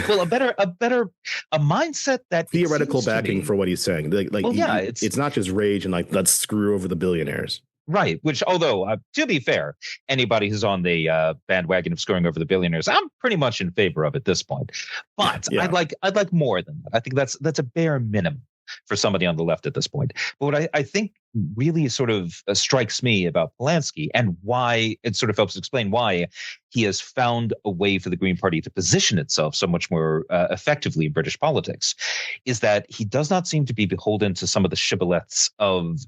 well, a mindset that theoretical backing for what he's saying. It's not just rage and like, let's screw over the billionaires. Right. Which, although to be fair, anybody who's on the bandwagon of screwing over the billionaires, I'm pretty much in favor of at this point. But I'd like more than that. I think that's a bare minimum for somebody on the left at this point. But what I think really sort of strikes me about Polanski, and why it sort of helps explain why he has found a way for the Green Party to position itself so much more effectively in British politics, is that he does not seem to be beholden to some of the shibboleths of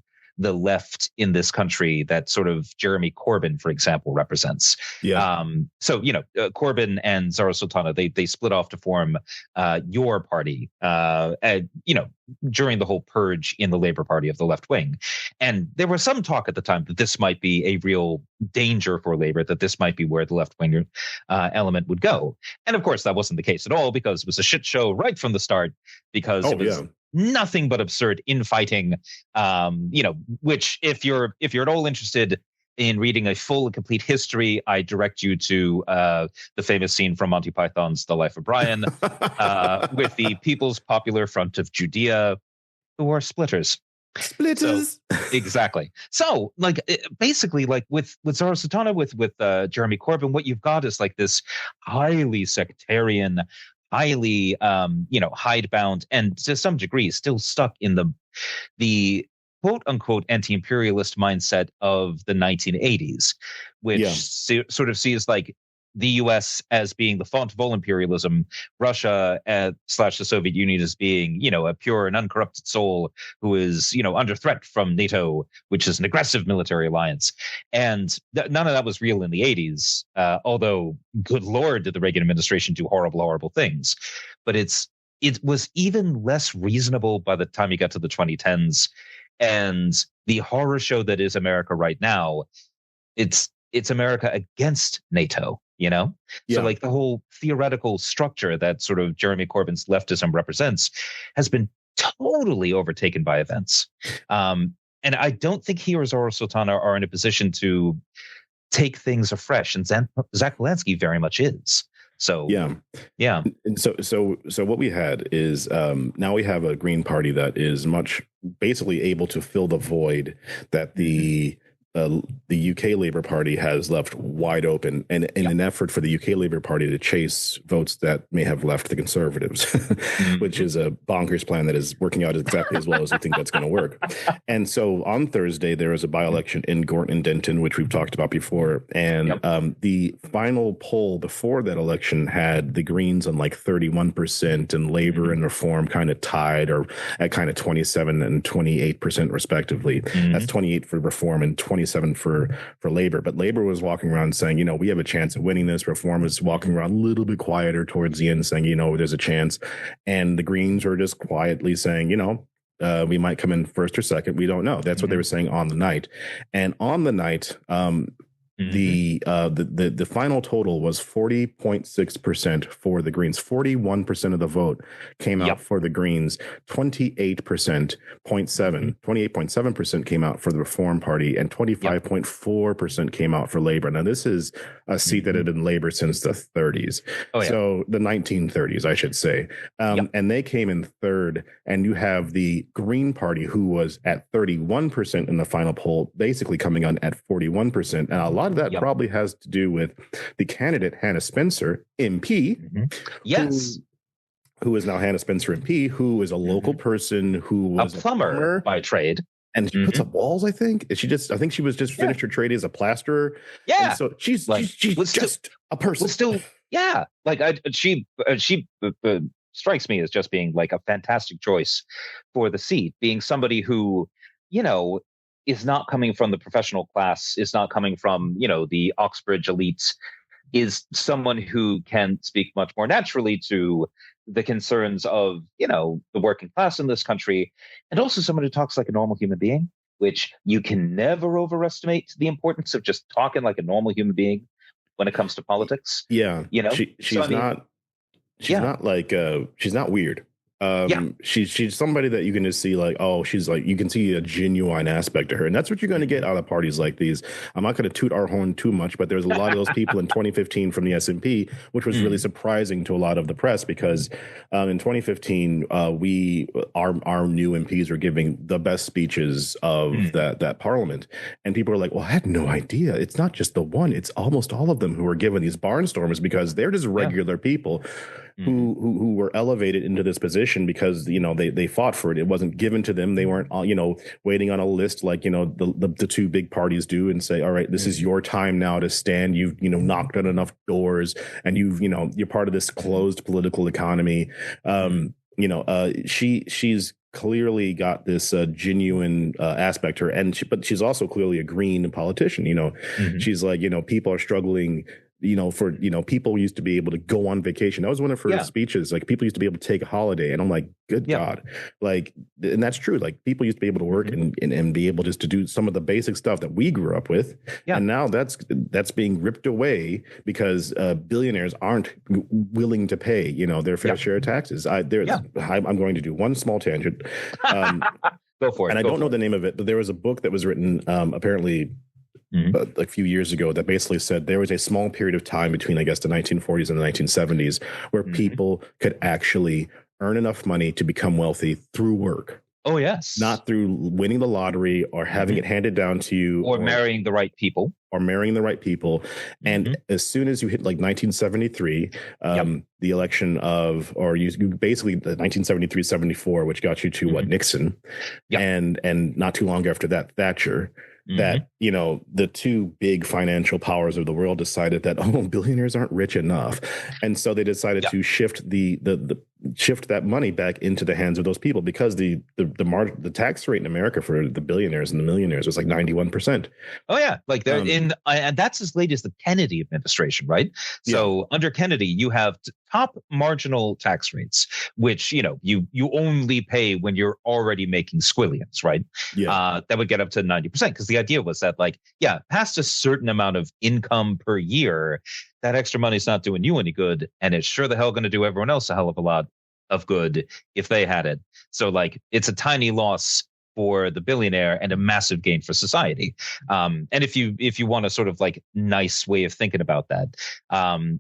the left in this country that sort of Jeremy Corbyn, for example, represents. So, Corbyn and Zara Sultana, they split off to form your party, during the whole purge in the Labour Party of the left wing. And there was some talk at the time that this might be a real danger for Labour, that this might be where the left wing element would go. And of course, that wasn't the case at all, because it was a shit show right from the start, because it was nothing but absurd infighting, which if you're at all interested in reading a full and complete history, I direct you to the famous scene from Monty Python's The Life of Brian, with the People's Popular Front of Judea, who are splitters. Splitters. So, exactly. So, basically, with Zara Sultana, with Jeremy Corbyn, what you've got is like this highly sectarian, highly hidebound, and to some degree still stuck in the quote unquote anti-imperialist mindset of the 1980s, which sort of sees like the US as being the font of all imperialism, Russia / the Soviet Union as being, a pure and uncorrupted soul who is, under threat from NATO, which is an aggressive military alliance. And none of that was real in the 80s, although, good Lord, did the Reagan administration do horrible, horrible things. But it was even less reasonable by the time you got to the 2010s. And the horror show that is America right now, it's America against NATO. So like the whole theoretical structure that sort of Jeremy Corbyn's leftism represents has been totally overtaken by events. And I don't think he or Zara Sultana are in a position to take things afresh. And Zach Polanski very much is. So yeah. And so what we had is now we have a Green Party that is much basically able to fill the void that the UK Labour Party has left wide open, and in an effort for the UK Labour Party to chase votes that may have left the Conservatives, which is a bonkers plan that is working out exactly as well as we think that's going to work. And so on Thursday, there was a by-election in Gorton and Denton, which we've talked about before. And the final poll before that election had the Greens on like 31% and Labour and Reform kind of tied, or at kind of 27 and 28% respectively. That's 28 for Reform and 27 for Labour. But Labour was walking around saying, we have a chance of winning this. Reform is walking around a little bit quieter towards the end, saying, there's a chance. And the Greens are just quietly saying, we might come in first or second. We don't know. That's what they were saying on the night. And on the night, the final total was 40.6% for the Greens. 41% of the vote came out for the Greens. 28.7% came out for the Reform Party, and 25.4% came out for Labour. Now, this is a seat that had been Labour since the 30s. So the 1930s, I should say. And they came in third. And you have the Green Party, who was at 31% in the final poll, basically coming on at 41%. And a lot of that probably has to do with the candidate, Hannah Spencer, MP. Who is now Hannah Spencer MP, who is a local person who was a plumber by trade. And she puts up walls, I think. I think she was just finished her trade as a plasterer. Yeah. And so she's just a person. She strikes me as just being like a fantastic choice for the seat, being somebody who, is not coming from the professional class, is not coming from, the Oxbridge elites, is someone who can speak much more naturally to the concerns of, the working class in this country, and also someone who talks like a normal human being, which you can never overestimate the importance of just talking like a normal human being when it comes to politics. Yeah. She's not weird. She's somebody that you can just see like, she's like, you can see a genuine aspect to her. And that's what you're going to get out of parties like these. I'm not going to toot our horn too much, but there's a lot of those people in 2015 from the SNP, which was really surprising to a lot of the press, because in 2015, our new MPs were giving the best speeches of that parliament. And people were like, well, I had no idea. It's not just the one. It's almost all of them who are given these barnstormers, because they're just regular people who were elevated into this position because, they fought for it. It wasn't given to them. They weren't, waiting on a list like, the two big parties do and say, all right, this is your time now to stand. You've, knocked on enough doors, and you're part of this closed political economy. She's clearly got this genuine aspect to her, but she's also clearly a green politician. She's like, people are struggling. People used to be able to go on vacation. That was one of her speeches. Like, people used to be able to take a holiday. And I'm like, good God. Like, and that's true. Like, people used to be able to work and be able just to do some of the basic stuff that we grew up with. Yeah. And now that's being ripped away because billionaires aren't willing to pay, their fair share of taxes. I'm going to do one small tangent. Go for it. And I don't know the name of it, but there was a book that was written apparently a few years ago that basically said there was a small period of time between, I guess, the 1940s and the 1970s where people could actually earn enough money to become wealthy through work. Oh, yes. Not through winning the lottery or having it handed down to you. Or marrying the right people. And as soon as you hit like 1973, the election of, or you basically the 1973-74, which got you to Nixon. And not too long after that, Thatcher. That, the two big financial powers of the world decided that, billionaires aren't rich enough. And so they decided to shift shift that money back into the hands of those people, because the tax rate in America for the billionaires and the millionaires was like 91%. Oh, yeah. Like they're and that's as late as the Kennedy administration, right? So under Kennedy, you have top marginal tax rates, which, you only pay when you're already making squillions, right? Yeah. That would get up to 90%, because the idea was that, past a certain amount of income per year, that extra money's not doing you any good, and it's sure the hell going to do everyone else a hell of a lot of good if they had it. So, it's a tiny loss for the billionaire and a massive gain for society. And if you want a sort of like nice way of thinking about that,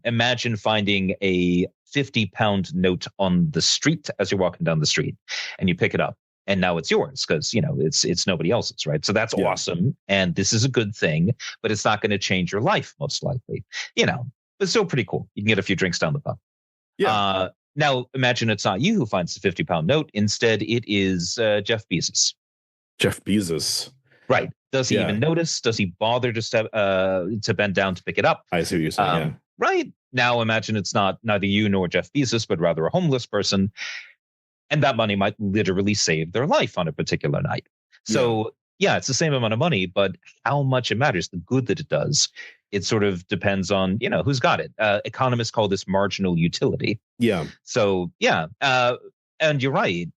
imagine finding a 50-pound note on the street as you're walking down the street, and you pick it up, and now it's yours because, you know, it's nobody else's, right? So that's awesome, and this is a good thing, but it's not going to change your life most likely, you know. But still pretty cool. You can get a few drinks down the pub. Yeah. Now imagine it's not you who finds the 50-pound note. Instead, it is Jeff Bezos. Jeff Bezos. Right. Does he even notice? Does he bother to bend down to pick it up? I see what you're saying. Right. Now imagine it's not neither you nor Jeff Bezos, but rather a homeless person. And that money might literally save their life on a particular night. So, it's the same amount of money, but how much it matters, the good that it does, it sort of depends on, you know, who's got it. Economists call this marginal utility. Yeah. So, and you're right.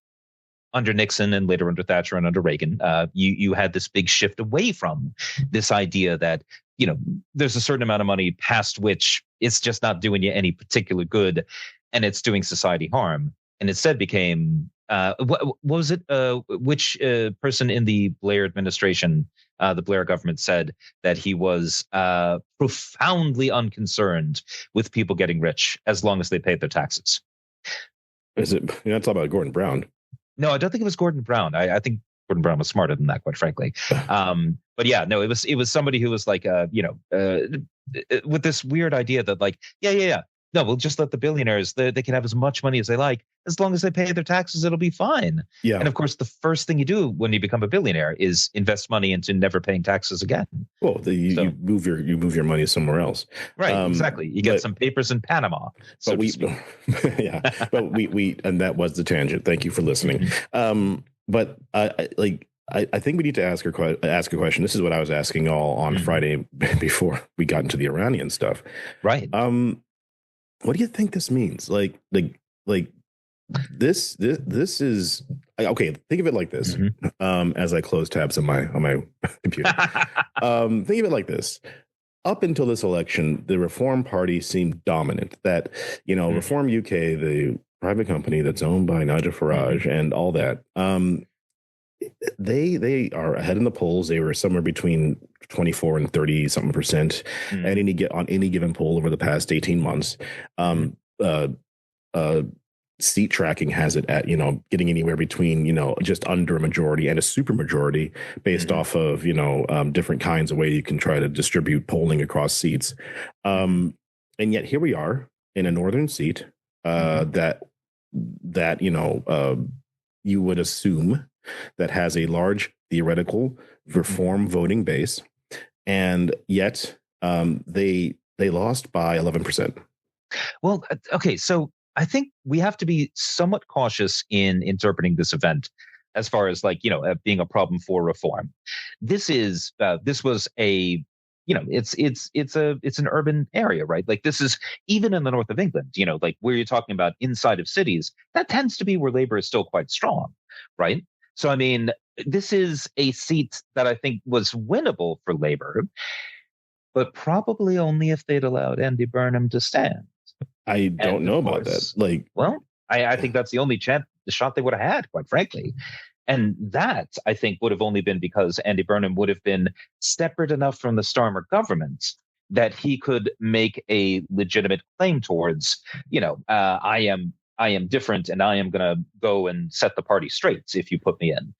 Under Nixon and later under Thatcher and under Reagan, you had this big shift away from this idea that, you know, there's a certain amount of money past which it's just not doing you any particular good and it's doing society harm. And instead became, what was it? Which person in the Blair administration, the Blair government, said that he was profoundly unconcerned with people getting rich as long as they paid their taxes? Is it? You're not talking about Gordon Brown. No, I don't think it was Gordon Brown. I think Gordon Brown was smarter than that, quite frankly. But yeah, no, it was somebody who was like, with this weird idea that like, no, we'll just let the billionaires, they can have as much money as they like. As long as they pay their taxes, it'll be fine. Yeah. And of course, the first thing you do when you become a billionaire is invest money into never paying taxes again. Well, you move your money somewhere else. Right, exactly. You get some papers in Panama. But we and that was the tangent. Thank you for listening. But I think we need to ask a question. This is what I was asking all on Friday before we got into the Iranian stuff. Right. What do you think this means? Like this is okay. Think of it like this. As I close tabs on my computer, think of it like this. Up until this election, the Reform Party seemed dominant. That, you know, Reform UK, the private company that's owned by Nigel Farage and all that, they are ahead in the polls. They were somewhere between 24 and 30 something percent on any given poll over the past 18 months. Seat tracking has it at, you know, getting anywhere between, you know, just under a majority and a super majority based off of, you know, different kinds of way you can try to distribute polling across seats. And yet here we are in a northern seat that you know, you would assume that has a large theoretical reform voting base, and yet they lost by 11%. Well, okay, so I think we have to be somewhat cautious in interpreting this event as far as, like, you know, being a problem for reform. This was a, you know, it's an urban area, right? Like, this is even in the north of England, you know, like where you're talking about inside of cities, that tends to be where Labour is still quite strong, right? So, I mean, this is a seat that I think was winnable for Labour, but probably only if they'd allowed Andy Burnham to stand. I don't know about that. Like, well, I think that's the only shot they would have had, quite frankly. And that, I think, would have only been because Andy Burnham would have been separate enough from the Starmer government that he could make a legitimate claim towards, you know, I am different and I am going to go and set the party straight if you put me in.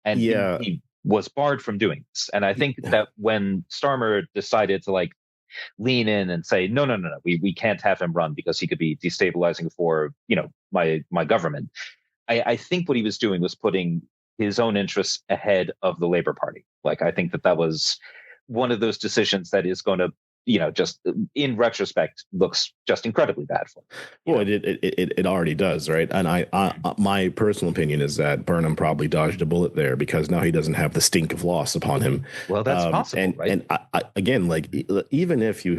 And he was barred from doing this. And I think that when Starmer decided to, like, lean in and say, no, we can't have him run because he could be destabilizing for, you know, my government. I think what he was doing was putting his own interests ahead of the Labour Party. Like, I think that was one of those decisions that is going to, you know, just in retrospect looks just incredibly bad for him. Well, it already does, right? And I my personal opinion is that Burnham probably dodged a bullet there because now he doesn't have the stink of loss upon him. Well, that's possible, right? And again, like, even if he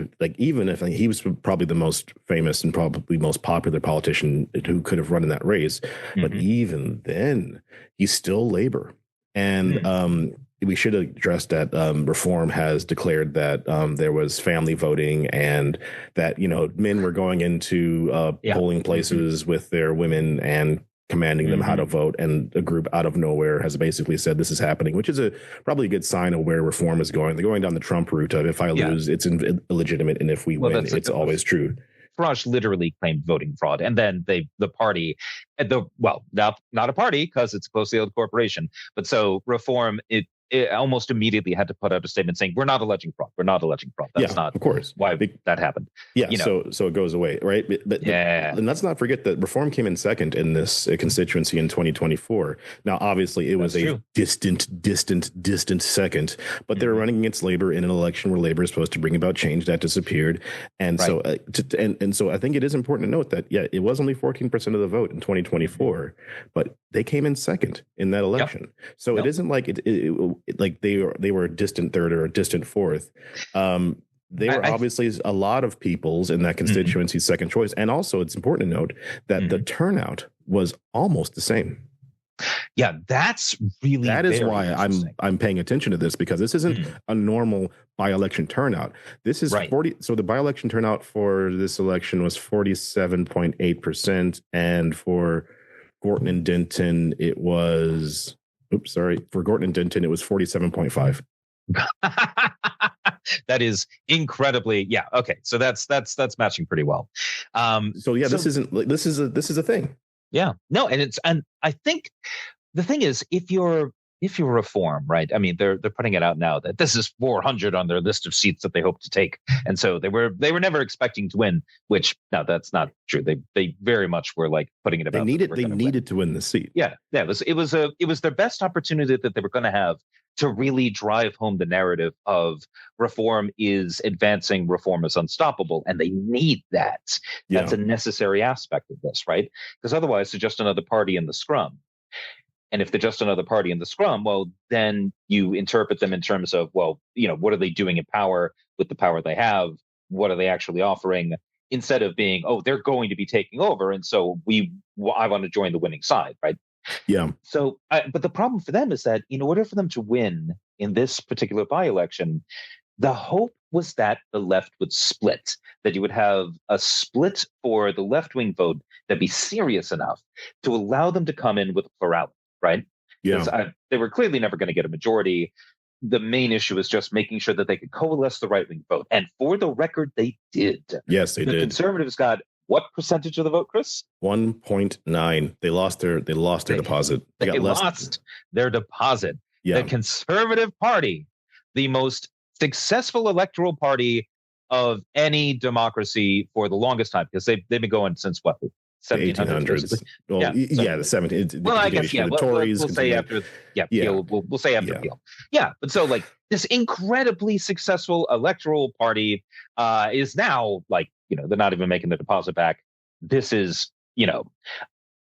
was probably the most famous and probably most popular politician who could have run in that race, but even then, he's still Labour. And we should address that Reform has declared that there was family voting and that, you know, men were going into polling places with their women and commanding them how to vote, and a group out of nowhere has basically said this is happening, which is probably a good sign of where reform is going. They're going down the Trump route of if I lose, it's illegitimate, and if we win, it's always true. Farage literally claimed voting fraud, and then the party, not a party because it's a closely held corporation, but so Reform it almost immediately had to put out a statement saying we're not alleging fraud. We're not alleging fraud. That's not, of course, why that happened. Yeah, so it goes away, right? But and let's not forget that Reform came in second in this constituency in 2024. Now, obviously, it was a distant second, but they were running against Labor in an election where Labor is supposed to bring about change that disappeared, and so so I think it is important to note that it was only 14% of the vote in 2024, but they came in second in that election. So it isn't like like they were a distant third or a distant fourth. They were obviously a lot of people's in that constituency's second choice. And also it's important to note that the turnout was almost the same. Yeah, that is why I'm paying attention to this, because this isn't a normal by-election turnout. This is 40. So the by-election turnout for this election was 47.8%. And for Gorton and Denton, it was for Gorton and Denton, it was 47.5. That is incredibly, okay. So that's matching pretty well. This is a thing. Yeah, no, and I think the thing is, if you're Reform, right? I mean, they're putting it out now that this is 400 on their list of seats that they hope to take, and so they were never expecting to win. Which no, that's not true. They very much were like putting it about. They needed to win the seat. Yeah. It was their best opportunity that they were going to have to really drive home the narrative of Reform is advancing, Reform is unstoppable, and they need that. That's a necessary aspect of this, right? Because otherwise, they're just another party in the scrum. And if they're just another party in the scrum, well, then you interpret them in terms of, what are they doing in power with the power they have? What are they actually offering? Instead of being, they're going to be taking over, and so I want to join the winning side, right? Yeah. So, but the problem for them is that in order for them to win in this particular by-election, the hope was that the left would split, that you would have a split for the left-wing vote that'd be serious enough to allow them to come in with plurality, right? Yeah. They were clearly never going to get a majority. The main issue is just making sure that they could coalesce the right-wing vote. And for the record, they did. Yes, they did. The Conservatives got what percentage of the vote, Chris? 1.9. They lost their deposit. They lost their deposit. Yeah. The Conservative Party, the most successful electoral party of any democracy for the longest time, because they've been going since what? 1700s. Well, the 17. Well, I guess the Tories. We'll say after. Peel, we'll say after Peel. Yeah, but so like this incredibly successful electoral party is now like they're not even making the deposit back. This is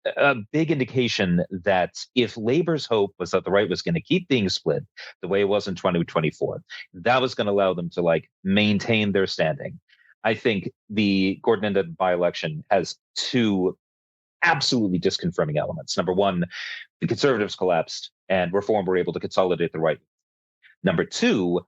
a big indication that if Labor's hope was that the right was going to keep being split the way it was in 2024, that was going to allow them to like maintain their standing. I think the Gorton and Denton by-election has two absolutely disconfirming elements. Number one, the Conservatives collapsed and Reform were able to consolidate the right. Number two,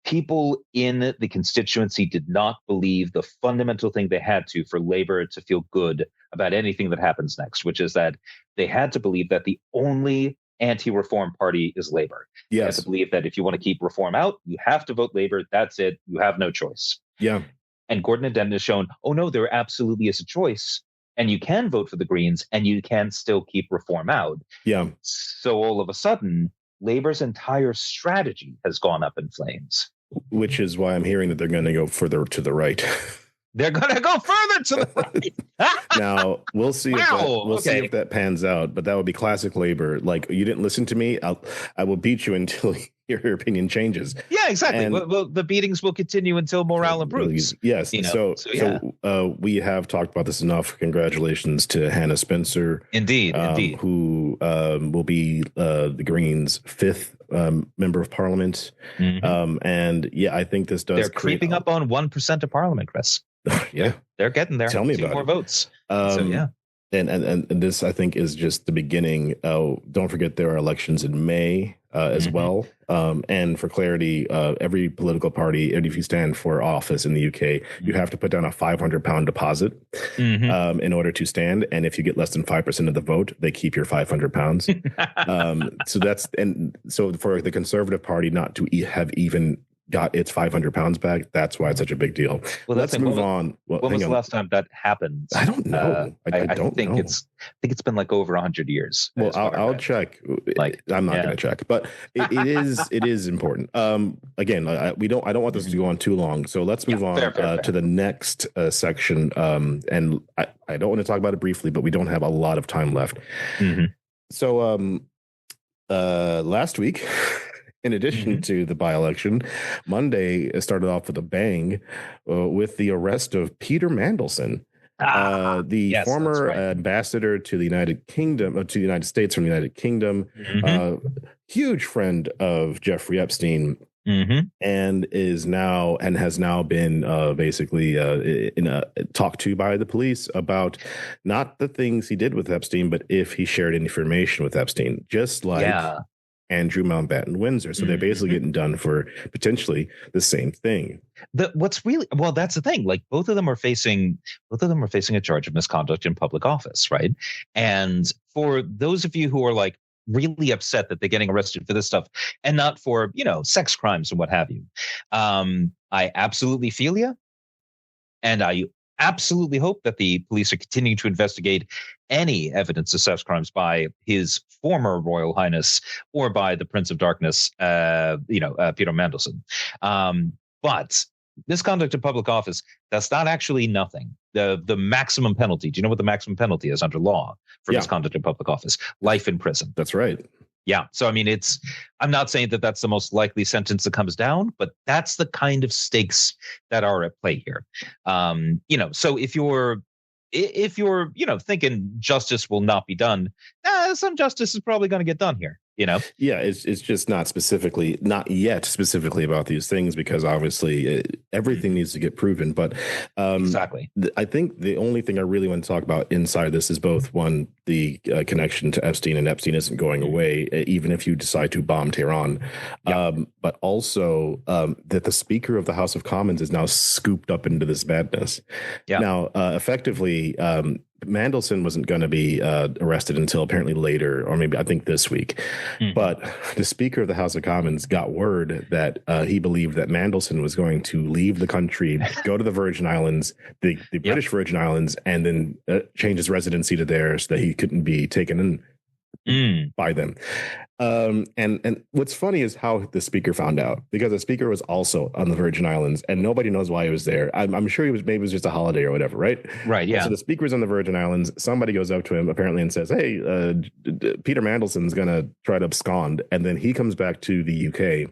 people in the constituency did not believe the fundamental thing they had to for Labor to feel good about anything that happens next, which is that they had to believe that the only anti-Reform party is Labor. Yes. You have to believe that if you want to keep Reform out, you have to vote Labor. That's it. You have no choice. Yeah. And Gorton and Denton has shown, no, there absolutely is a choice. And you can vote for the Greens and you can still keep Reform out. Yeah. So all of a sudden, Labor's entire strategy has gone up in flames. Which is why I'm hearing that they're going to go further to the right. They're going to go further to the right. Now, we'll see if that pans out, but that would be classic Labor. Like, you didn't listen to me, I will beat you until your opinion changes. Yeah, exactly. Well, the beatings will continue until morale improves. Yes. So we have talked about this enough. Congratulations to Hannah Spencer. Indeed. Who will be the Greens' fifth member of Parliament. Mm-hmm. And I think this does. They're creeping up on 1% of Parliament, Chris. Yeah, they're getting there. Tell me about more votes. And this, I think, is just the beginning. Don't forget there are elections in May. as well. And for clarity, every political party, and if you stand for office in the UK, you have to put down a £500 deposit in order to stand. And if you get less than 5% of the vote, they keep your £500. So for the Conservative Party not to have even got its £500 back, that's why it's such a big deal. Well, let's move on. When was the last time that happened? I don't know. I don't think know. I think it's been like over 100 years. Well, I'll check. I'm not going to check, but it is important. Again, I don't want this to go on too long, so let's move on to the next section. And I don't want to talk about it briefly, but we don't have a lot of time left. So last week, in addition to the by-election, Monday started off with a bang with the arrest of Peter Mandelson, the former ambassador to the United Kingdom, to the United States from the United Kingdom, huge friend of Jeffrey Epstein, and has now been basically talked to by the police about not the things he did with Epstein, but if he shared information with Epstein, just like Andrew Mountbatten Windsor. So they're basically getting done for potentially the same thing. That's the thing. Like both of them are facing a charge of misconduct in public office, right? And for those of you who are like really upset that they're getting arrested for this stuff and not for, sex crimes and what have you, I absolutely feel you. And I absolutely hope that the police are continuing to investigate any evidence of sex crimes by His former Royal Highness or by the Prince of Darkness, Peter Mandelson. But misconduct in public office, that's not actually nothing. The maximum penalty. Do you know what the maximum penalty is under law for misconduct in public office? Life in prison. That's right. Yeah. So, I mean, I'm not saying that that's the most likely sentence that comes down, but that's the kind of stakes that are at play here. So if you're thinking justice will not be done, some justice is probably going to get done here. Yeah, it's just not yet specifically about these things, because obviously everything needs to get proven. But exactly, I think the only thing I really want to talk about inside this is both one, the connection to Epstein, and Epstein isn't going away even if you decide to bomb Tehran, but also that the Speaker of the House of Commons is now scooped up into this madness. Now, effectively, Mandelson wasn't going to be arrested until apparently later, or maybe I think this week. But the Speaker of the House of Commons got word that he believed that Mandelson was going to leave the country, go to the Virgin Islands, the British Virgin Islands, and then change his residency to there so that he couldn't be taken in by them. And what's funny is how the Speaker found out, because the Speaker was also on the Virgin Islands and nobody knows why he was there. I'm sure maybe it was just a holiday or whatever, right? Right, yeah. So the Speaker's on the Virgin Islands. Somebody goes up to him apparently and says, hey, Peter Mandelson's going to try to abscond. And then he comes back to the UK,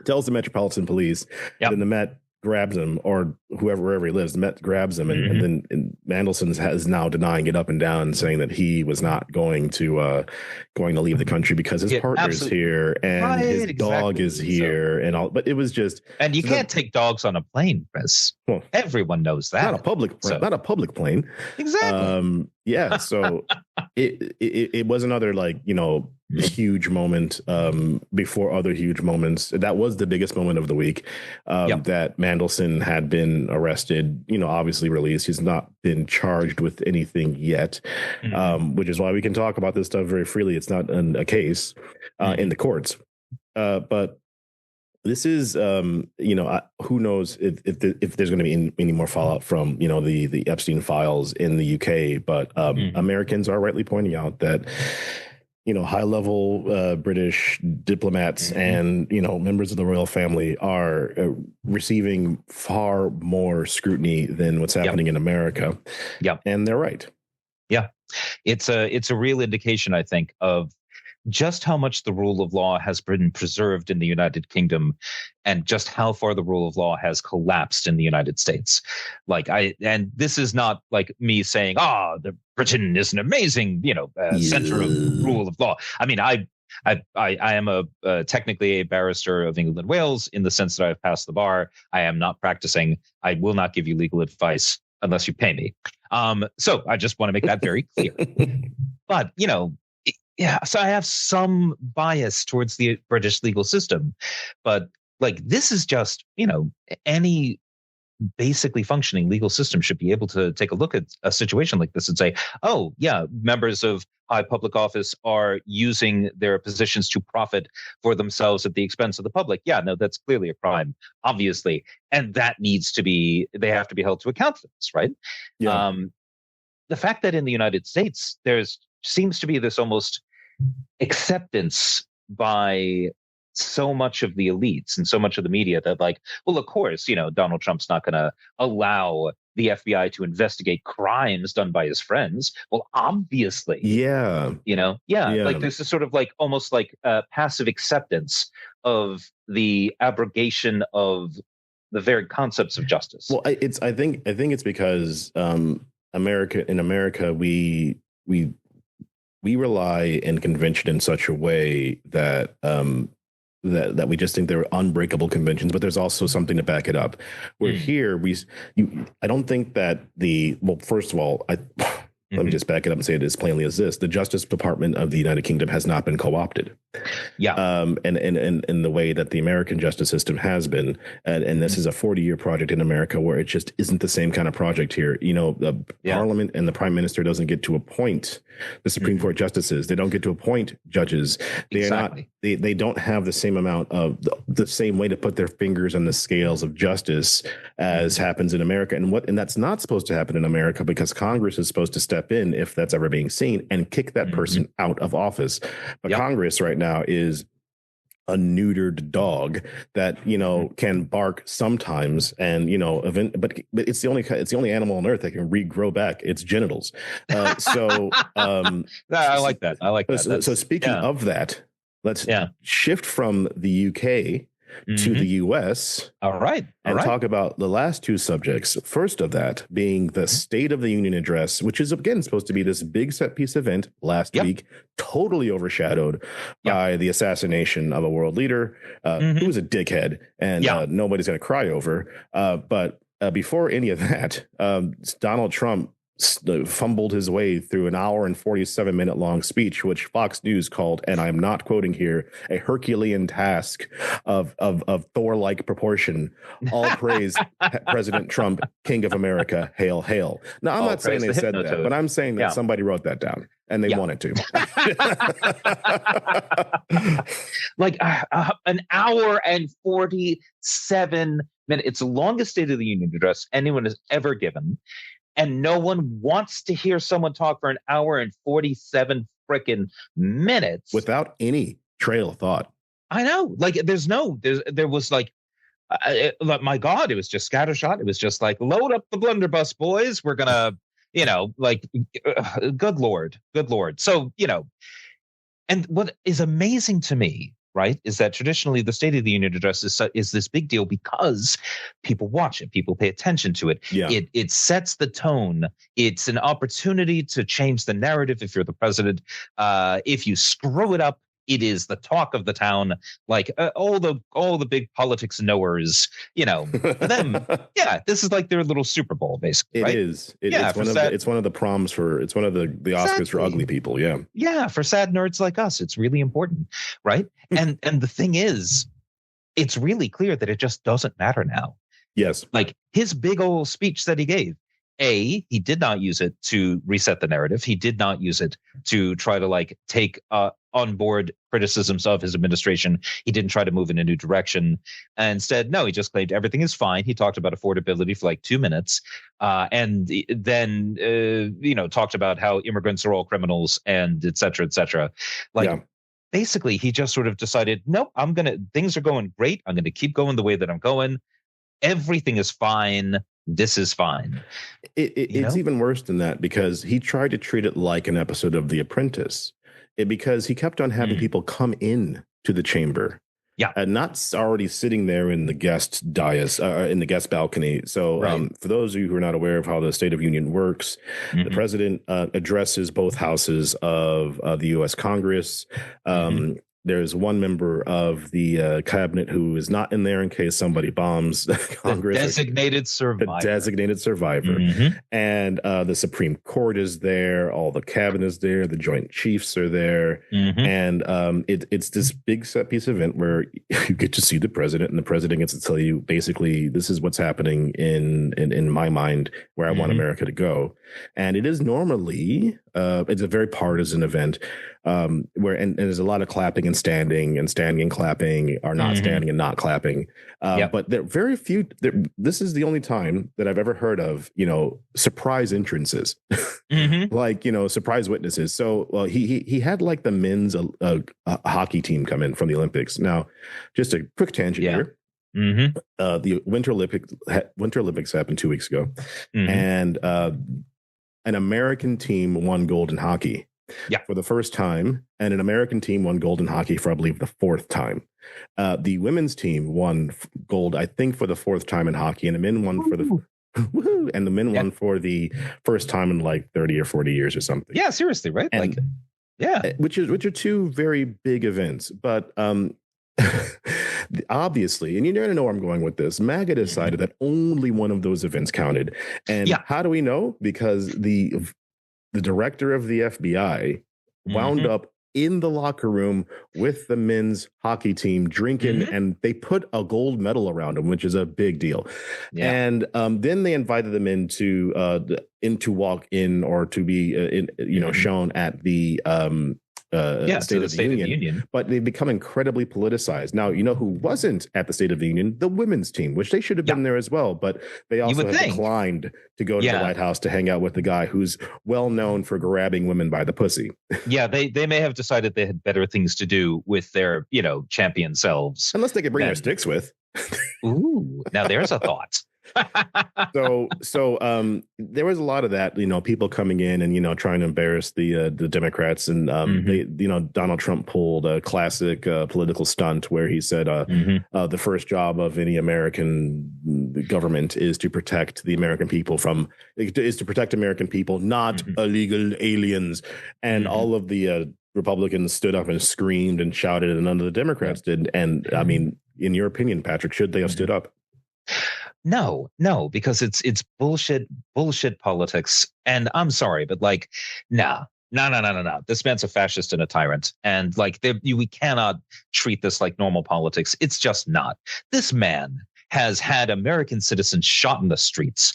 tells the Metropolitan Police, then the Met grabs him, or wherever he lives, the Met grabs him, and then Mandelson is now denying it up and down, saying that he was not going to leave the country because his partner's here and his dog is here and all. But it was just, and you can't take dogs on a plane, Chris. Well, everyone knows that. Not a public plane. Exactly. So it was another huge moment before other huge moments. That was the biggest moment of the week, that Mandelson had been arrested, obviously released. He's not been charged with anything yet, which is why we can talk about this stuff very freely. It's not a case in the courts. But this is, who knows if there's going to be any more fallout from, the Epstein files in the UK. But Americans are rightly pointing out that, high-level British diplomats and, members of the royal family are receiving far more scrutiny than what's happening in America. Yeah. And they're right. Yeah. It's a real indication, I think, of just how much the rule of law has been preserved in the United Kingdom, and just how far the rule of law has collapsed in the United States. And this is not like me saying, the Britain is an amazing, center of rule of law. I mean, I am technically a barrister of England and Wales in the sense that I've passed the bar. I am not practicing. I will not give you legal advice unless you pay me. So I just want to make that very clear. But, yeah, so I have some bias towards the British legal system, but like this is just, any basically functioning legal system should be able to take a look at a situation like this and say, oh, yeah, members of high public office are using their positions to profit for themselves at the expense of the public. Yeah, no, that's clearly a crime, obviously. And that they have to be held to account for this, right? Yeah. The fact that in the United States, there's seems to be this almost acceptance by so much of the elites and so much of the media that like, well, of course, Donald Trump's not going to allow the FBI to investigate crimes done by his friends. Well, obviously, yeah. Like there's this sort of like almost like passive acceptance of the abrogation of the very concepts of justice. Well, I think it's because in America, we rely in convention in such a way that that we just think they're unbreakable conventions, but there's also something to back it up. Where here I don't think that first of all, let me just back it up and say it as plainly as this: the Justice Department of the United Kingdom has not been co-opted. Yeah. And in the way that the American justice system has been, and this is a 40-year project in America where it just isn't the same kind of project here. The Parliament and the Prime Minister doesn't get to appoint the Supreme Court justices. They don't get to appoint judges. They are not. They don't have the same amount of the same way to put their fingers on the scales of justice as happens in America. And that's not supposed to happen in America, because Congress is supposed to step in if that's ever being seen and kick that person out of office. But Congress right now is a neutered dog that can bark sometimes, and but it's the only animal on earth that can regrow back its genitals. I like that. So speaking of that, let's shift from the UK to the US. All right. And talk about the last two subjects. First of that being the State of the Union address, which is again supposed to be this big set piece event last week, totally overshadowed by the assassination of a world leader who was a dickhead and nobody's going to cry over. But before any of that, Donald Trump fumbled his way through an hour and 47-minute long speech, which Fox News called, and I'm not quoting here, a Herculean task of Thor-like proportion. All praise President Trump, King of America, hail, hail. Now, I'm not saying they said that, but I'm saying that somebody wrote that down. And they wanted to. Like an hour and 47 minutes. It's the longest State of the Union address anyone has ever given. And no one wants to hear someone talk for an hour and 47 freaking minutes without any trail of thought. I know. Like there was like, my God, it was just scattershot. It was just like, load up the blunderbuss, boys. We're going to, good Lord. So, and what is amazing to me, right, is that traditionally the State of the Union address is this big deal because people watch it, people pay attention to it. Yeah. It sets the tone. It's an opportunity to change the narrative if you're the president. If you screw it up, it is the talk of the town. Like all the big politics knowers, for them, this is like their little Super Bowl, basically. It right? is. It's one of the proms it's one of the Oscars for ugly people. Yeah. Yeah. For sad nerds like us, it's really important. Right. And the thing is, it's really clear that it just doesn't matter now. Yes. Like his big old speech that he gave, he did not use it to reset the narrative. He did not use it to try to take on board criticisms of his administration. He didn't try to move in a new direction. Instead, no, he just claimed everything is fine. He talked about affordability for 2 minutes, and then talked about how immigrants are all criminals and et cetera, et cetera. Basically, he just sort of decided, nope, things are going great. I'm going to keep going the way that I'm going. Everything is fine. This is fine. It's even worse than that, because he tried to treat it like an episode of The Apprentice, because he kept on having people come in to the chamber. Yeah. And not already sitting there in the guest dais, in the guest balcony. So for those of you who are not aware of how the State of Union works, the president addresses both houses of the U.S. Congress. there's one member of the cabinet who is not in there in case somebody bombs Congress. The designated survivor. The designated survivor. And the Supreme Court is there. All the cabinet is there. The Joint Chiefs are there. And it's this big set piece event where you get to see the president, and the president gets to tell you basically, this is what's happening in my mind, where I want America to go. And it is normally it's a very partisan event where and there's a lot of clapping and standing and clapping, or not standing and not clapping. But there are very few. This is the only time that I've ever heard of, surprise entrances, like, surprise witnesses. So he had like the men's hockey team come in from the Olympics. Now, just a quick tangent here. The Winter Olympics happened 2 weeks ago, and an American team won gold in hockey for the first time, and an American team won gold in hockey for, I believe, the fourth time. The women's team won gold, I think, for the fourth time in hockey, and the men won for the and the men won for the first time in like 30 or 40 years or something. Yeah, seriously, right? And, which are two very big events, but obviously, and you're going to know where I'm going with this, MAGA decided that only one of those events counted. And how do we know? Because the director of the FBI wound up in the locker room with the men's hockey team drinking, and they put a gold medal around him, which is a big deal. And then they invited them in to walk in, or to be shown at the State of the Union. But they become incredibly politicized. Now, who wasn't at the State of the Union? The women's team, which they should have been there as well. But they also have declined to go to the White House to hang out with the guy who's well known for grabbing women by the pussy. They may have decided they had better things to do with their, champion selves. Unless they could bring their sticks with. Ooh, now there's a thought. So there was a lot of that, people coming in and trying to embarrass the Democrats, and they, Donald Trump pulled a classic political stunt where he said the first job of any American government is to protect the American people not illegal aliens, and all of the Republicans stood up and screamed and shouted, and none of the Democrats did. And I mean, in your opinion, Patrick, should they have stood up? No, because it's bullshit politics. And I'm sorry, but no. This man's a fascist and a tyrant. And we cannot treat this like normal politics. It's just not. This man has had American citizens shot in the streets.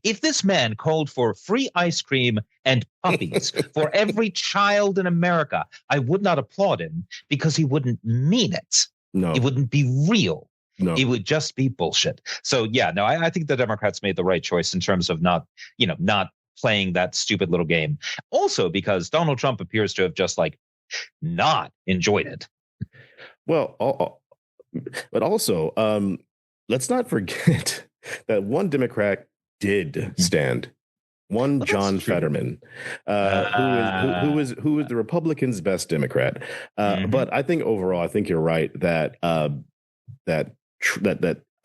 If this man called for free ice cream and puppies for every child in America, I would not applaud him, because he wouldn't mean it. No, it wouldn't be real. No. It would just be bullshit. So I think the Democrats made the right choice in terms of not playing that stupid little game. Also, because Donald Trump appears to have just not enjoyed it. Well, but also, let's not forget that one Democrat did stand. One John Fetterman, who is the Republicans' best Democrat. But I think overall, I think you're right that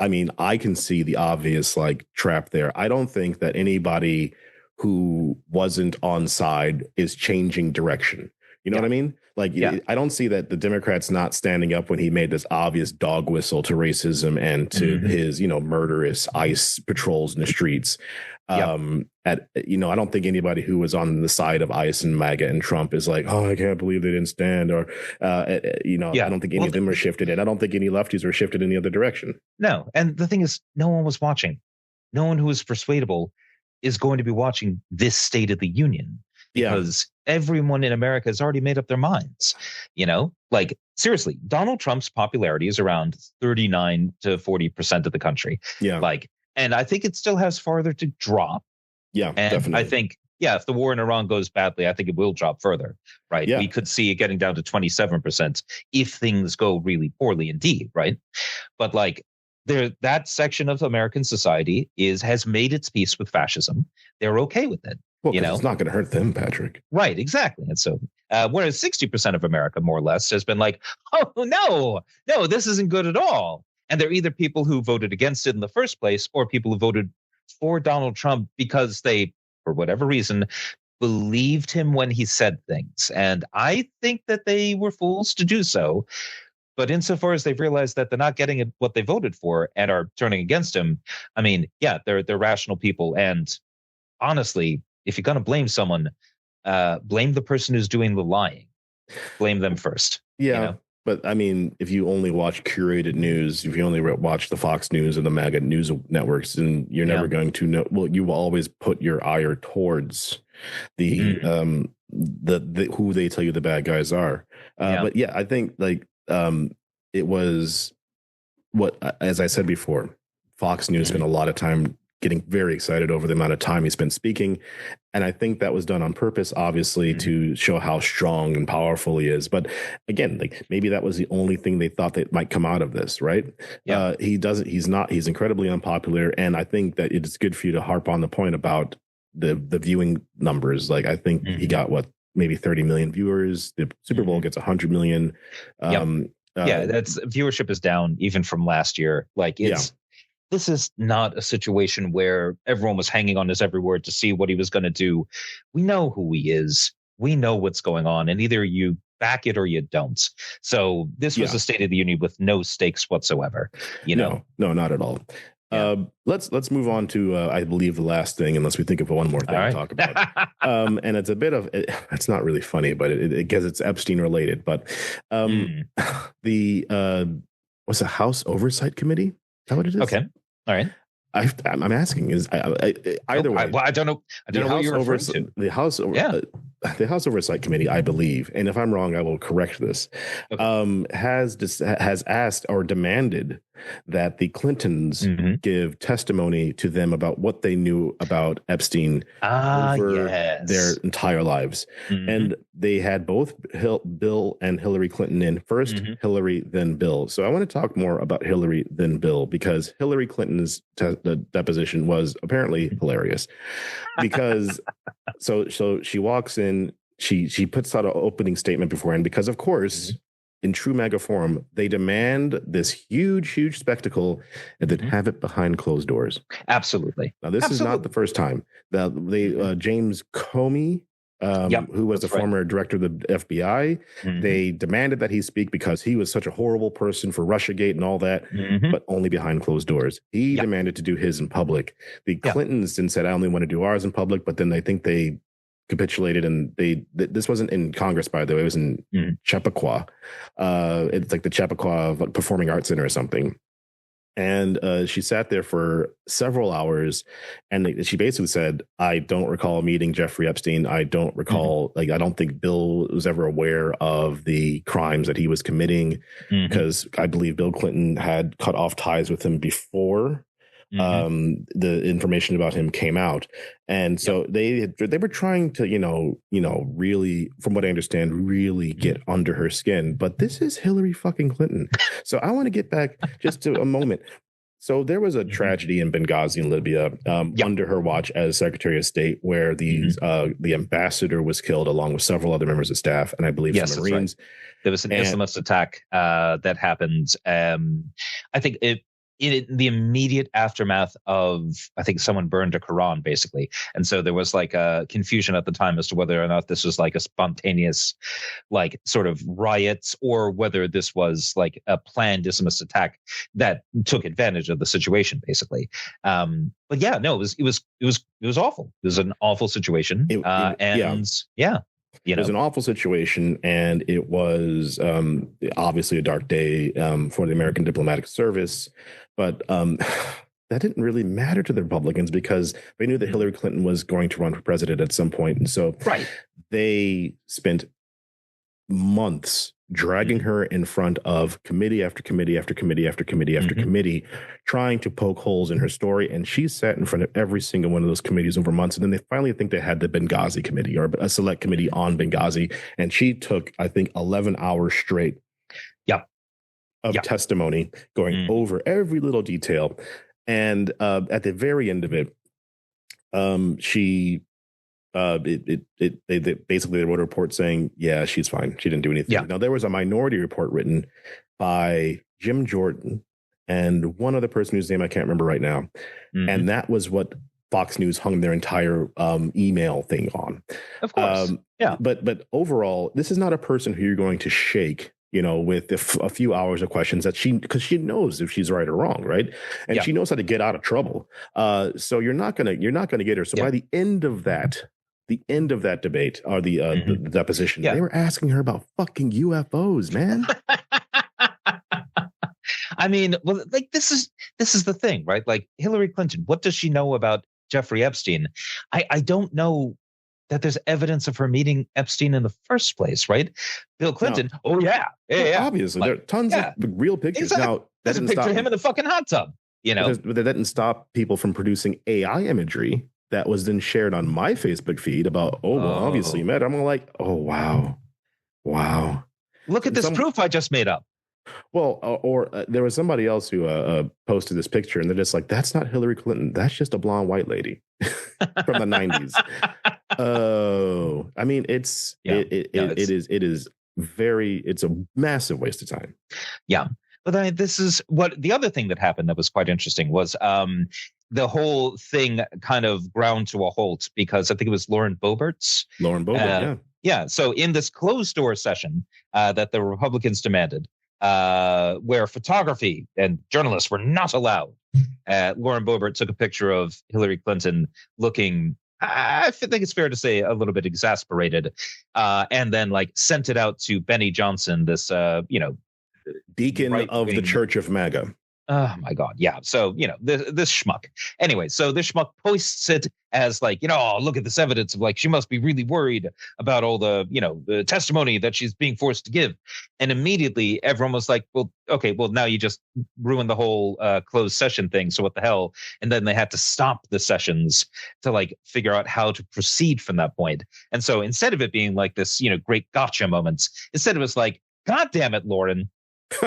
I mean, I can see the obvious trap there. I don't think that anybody who wasn't on side is changing direction. You know what I mean? I don't see that the Democrats not standing up when he made this obvious dog whistle to racism and to his, murderous ICE patrols in the streets. I don't think anybody who was on the side of ICE and MAGA and Trump is oh, I can't believe they didn't stand, or, I don't think any of them were shifted, and I don't think any lefties were shifted in the other direction. No. And the thing is, no one was watching. No one who is persuadable is going to be watching this State of the Union, because everyone in America has already made up their minds. Seriously, Donald Trump's popularity is around 39 to 40% of the country. And I think it still has farther to drop. Yeah, and definitely. I think, if the war in Iran goes badly, I think it will drop further, right? Yeah. We could see it getting down to 27% if things go really poorly indeed, right? But that section of American society has made its peace with fascism. They're okay with it. Well, it's not going to hurt them, Patrick. Right, exactly. And so, whereas 60% of America, more or less, has been oh, no, this isn't good at all. And they're either people who voted against it in the first place, or people who voted for Donald Trump because they, for whatever reason, believed him when he said things. And I think that they were fools to do so. But insofar as they've realized that they're not getting what they voted for and are turning against him, I mean, yeah, they're rational people. And honestly, if you're going to blame someone, blame the person who's doing the lying. Blame them first. Yeah. You know? But I mean, if you only watch curated news, if you only watch the Fox News and the MAGA news networks, then you're never going to know. Well, you will always put your ire towards the who they tell you the bad guys are. But yeah, I think like it was what, as I said before, Fox News spent a lot of time getting very excited over the amount of time he spent speaking. And I think that was done on purpose, obviously, to show how strong and powerful he is. But again, like maybe that was the only thing they thought that might come out of this, right? Yeah. He's incredibly unpopular. And I think that it's good for you to harp on the point about the viewing numbers. Like I think he got maybe 30 million viewers. The Super Bowl gets 100 million. That's viewership is down even from last year. Like this is not a situation where everyone was hanging on his every word to see what he was going to do. We know who he is. We know what's going on, and either you back it or you don't. So this was a State of the Union with no stakes whatsoever. No, not at all. Let's move on to I believe the last thing, unless we think of one more thing to talk about. And it's a bit of it's not really funny, but it guess it's Epstein related. But the what's the House Oversight Committee? Is that what it is? Okay. All right. I'm asking is either way. I don't know. I don't know what you're referring to. The House Oversight Committee, I believe, and if I'm wrong, I will correct this. Has asked or demanded that the Clintons give testimony to them about what they knew about Epstein over their entire lives, and they had both Bill and Hillary Clinton in first. Hillary, then Bill. So I want to talk more about Hillary, then Bill, because Hillary Clinton's deposition was apparently hilarious because so she walks in, she puts out an opening statement beforehand because of course in true MAGA form they demand this huge spectacle and then have it behind closed doors. Absolutely. Now this is not the first time that James Comey, who was the former director of the FBI. They demanded that he speak because he was such a horrible person for Russiagate and all that, but only behind closed doors. He demanded to do his in public. The Clintons then said, I only want to do ours in public, but then I think they capitulated and this wasn't in Congress, by the way, it was in Chappaqua. It's like the Chappaqua Performing Arts Center or something. And she sat there for several hours and she basically said, I don't recall meeting Jeffrey Epstein. I don't recall, I don't think Bill was ever aware of the crimes that he was committing because I believe Bill Clinton had cut off ties with him before the information about him came out. And so they were trying to, really, from what I understand, really get under her skin. But this is Hillary fucking Clinton. So I want to get back just to a moment. So there was a tragedy in Benghazi in Libya under her watch as Secretary of State, where the ambassador was killed along with several other members of staff, and I believe some Marines. Right. There was an Islamist attack that happened. I think in the immediate aftermath of, I think someone burned a Quran, basically. And so there was like a confusion at the time as to whether or not this was like a spontaneous, like sort of riots, or whether this was like a planned Islamist attack that took advantage of the situation, basically. But yeah, no, it was awful. It was an awful situation. It was an awful situation, and it was obviously a dark day for the American diplomatic service. But that didn't really matter to the Republicans because they knew that Hillary Clinton was going to run for president at some point. And so they spent months dragging her in front of committee after committee after committee after committee after committee, trying to poke holes in her story. And she sat in front of every single one of those committees over months. And then they finally think they had the Benghazi committee, or a select committee on Benghazi. And she took, I think, 11 hours straight of testimony going over every little detail. And at the very end of it, they basically wrote a report saying, yeah, she's fine. She didn't do anything. Now, there was a minority report written by Jim Jordan and one other person whose name I can't remember right now. And that was what Fox News hung their entire email thing on. Of course. But overall, this is not a person who you're going to shake, with a few hours of questions because she knows if she's right or wrong, right? And she knows how to get out of trouble. So you're not gonna get her. So by the end of that debate or the deposition, they were asking her about fucking UFOs, man. I mean, well, like this is the thing, right? Like Hillary Clinton, what does she know about Jeffrey Epstein? I don't know that there's evidence of her meeting Epstein in the first place, right? Bill Clinton, obviously, there are tons of real pictures. Exactly. Now, there's a picture of him in the fucking hot tub, But that didn't stop people from producing AI imagery that was then shared on my Facebook feed about, obviously you met. I'm like, wow. Look at this proof I just made up. Well, there was somebody else who posted this picture, and they're just like, "That's not Hillary Clinton. That's just a blonde white lady from the '90s." Oh, I mean, it's a massive waste of time. Yeah, but this is what the other thing that happened that was quite interesting was the whole thing kind of ground to a halt because I think it was Lauren Boebert. Yeah. So in this closed door session that the Republicans demanded. Where photography and journalists were not allowed. Lauren Boebert took a picture of Hillary Clinton looking, I think it's fair to say, a little bit exasperated, and then sent it out to Benny Johnson, this deacon of the Church of MAGA. Oh my God. Yeah. So, this schmuck. Anyway, so this schmuck posts it as look at this evidence of she must be really worried about all the, the testimony that she's being forced to give. And immediately everyone was like, well, okay, well, now you just ruined the whole closed session thing. So what the hell? And then they had to stop the sessions to figure out how to proceed from that point. And so instead of it being this, great gotcha moments, instead it was God damn it, Lauren,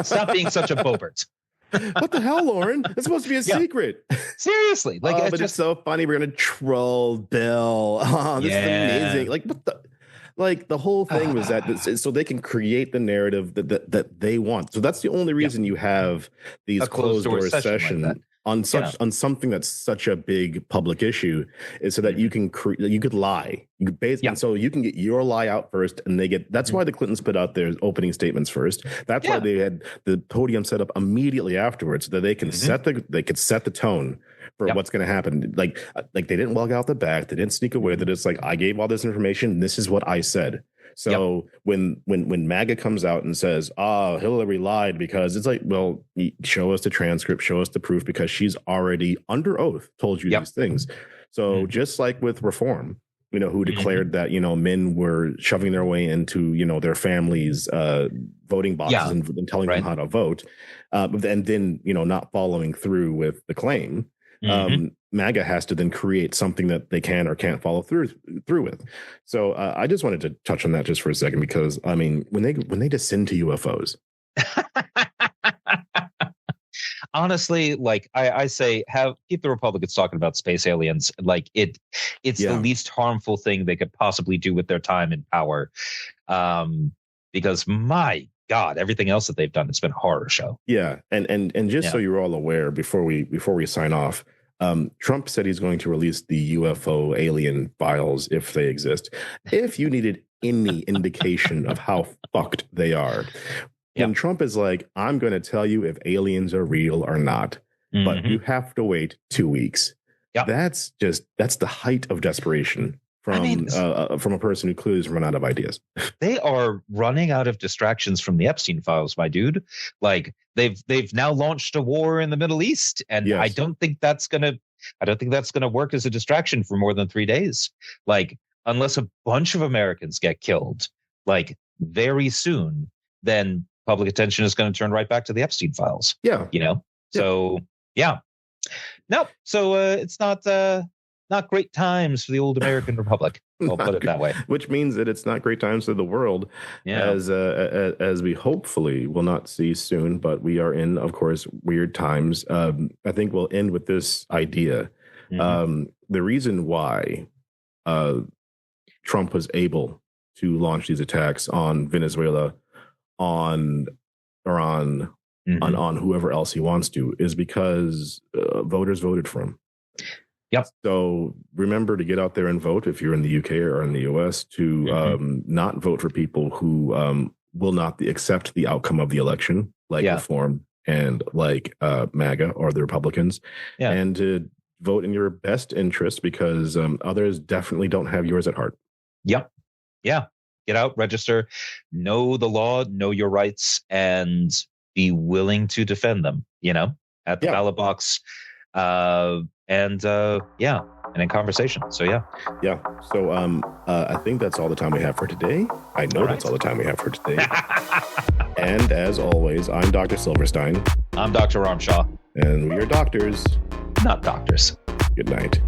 stop being such a Boebert. What the hell, Lauren? It's supposed to be a secret. Seriously. It's so funny. We're going to troll Bill. Oh, this is amazing. What the the whole thing was that so they can create the narrative that they want. So that's the only reason you have these closed door session on something that's such a big public issue is so that you could lie. And so you can get your lie out first, and that's why the Clintons put out their opening statements first. That's why they had the podium set up immediately afterwards, so that they can set the tone for what's going to happen. Like they didn't walk out the back, they didn't sneak away. That it's I gave all this information. This is what I said. So when MAGA comes out and says, Hillary lied, because it's well, show us the transcript, show us the proof, because she's already under oath told you these things. So just like with reform, who declared that, men were shoving their way into, their families' voting boxes and telling them how to vote, and then, not following through with the claim. MAGA has to then create something that they can or can't follow through with. So I just wanted to touch on that just for a second, because I mean, when they descend to UFOs, honestly, I say, keep the Republicans talking about space aliens. It's the least harmful thing they could possibly do with their time and power, because my God, everything else that they've done, it's been a horror show. Yeah, and just so you're all aware, before we sign off, Trump said he's going to release the UFO alien files if they exist. If you needed any indication of how fucked they are, when Trump is I'm going to tell you if aliens are real or not, but you have to wait 2 weeks. That's the height of desperation from a person who clearly has run out of ideas. They are running out of distractions from the Epstein files, my dude. They've now launched a war in the Middle East, and I don't think that's gonna work as a distraction for more than 3 days. Unless a bunch of Americans get killed, very soon, then public attention is going to turn right back to the Epstein files. So no. So it's not great times for the old American Republic. I'll put it that way. Which means that it's not great times for the world, as we hopefully will not see soon. But we are in, of course, weird times. I think we'll end with this idea. The reason why Trump was able to launch these attacks on Venezuela, on Iran, on whoever else he wants to, is because voters voted for him. Yep. So remember to get out there and vote if you're in the UK or in the US to not vote for people who will not accept the outcome of the election, like Reform and like MAGA or the Republicans, and to vote in your best interest because others definitely don't have yours at heart. Yep. Yeah. Get out, register, know the law, know your rights, and be willing to defend them, at the ballot box. And in conversation. So, Yeah. So I think that's all the time we have for today. I know that's all the time we have for today. And as always, I'm Dr. Silverstein. I'm Dr. Ramshaw. And we are doctors. Not doctors. Good night.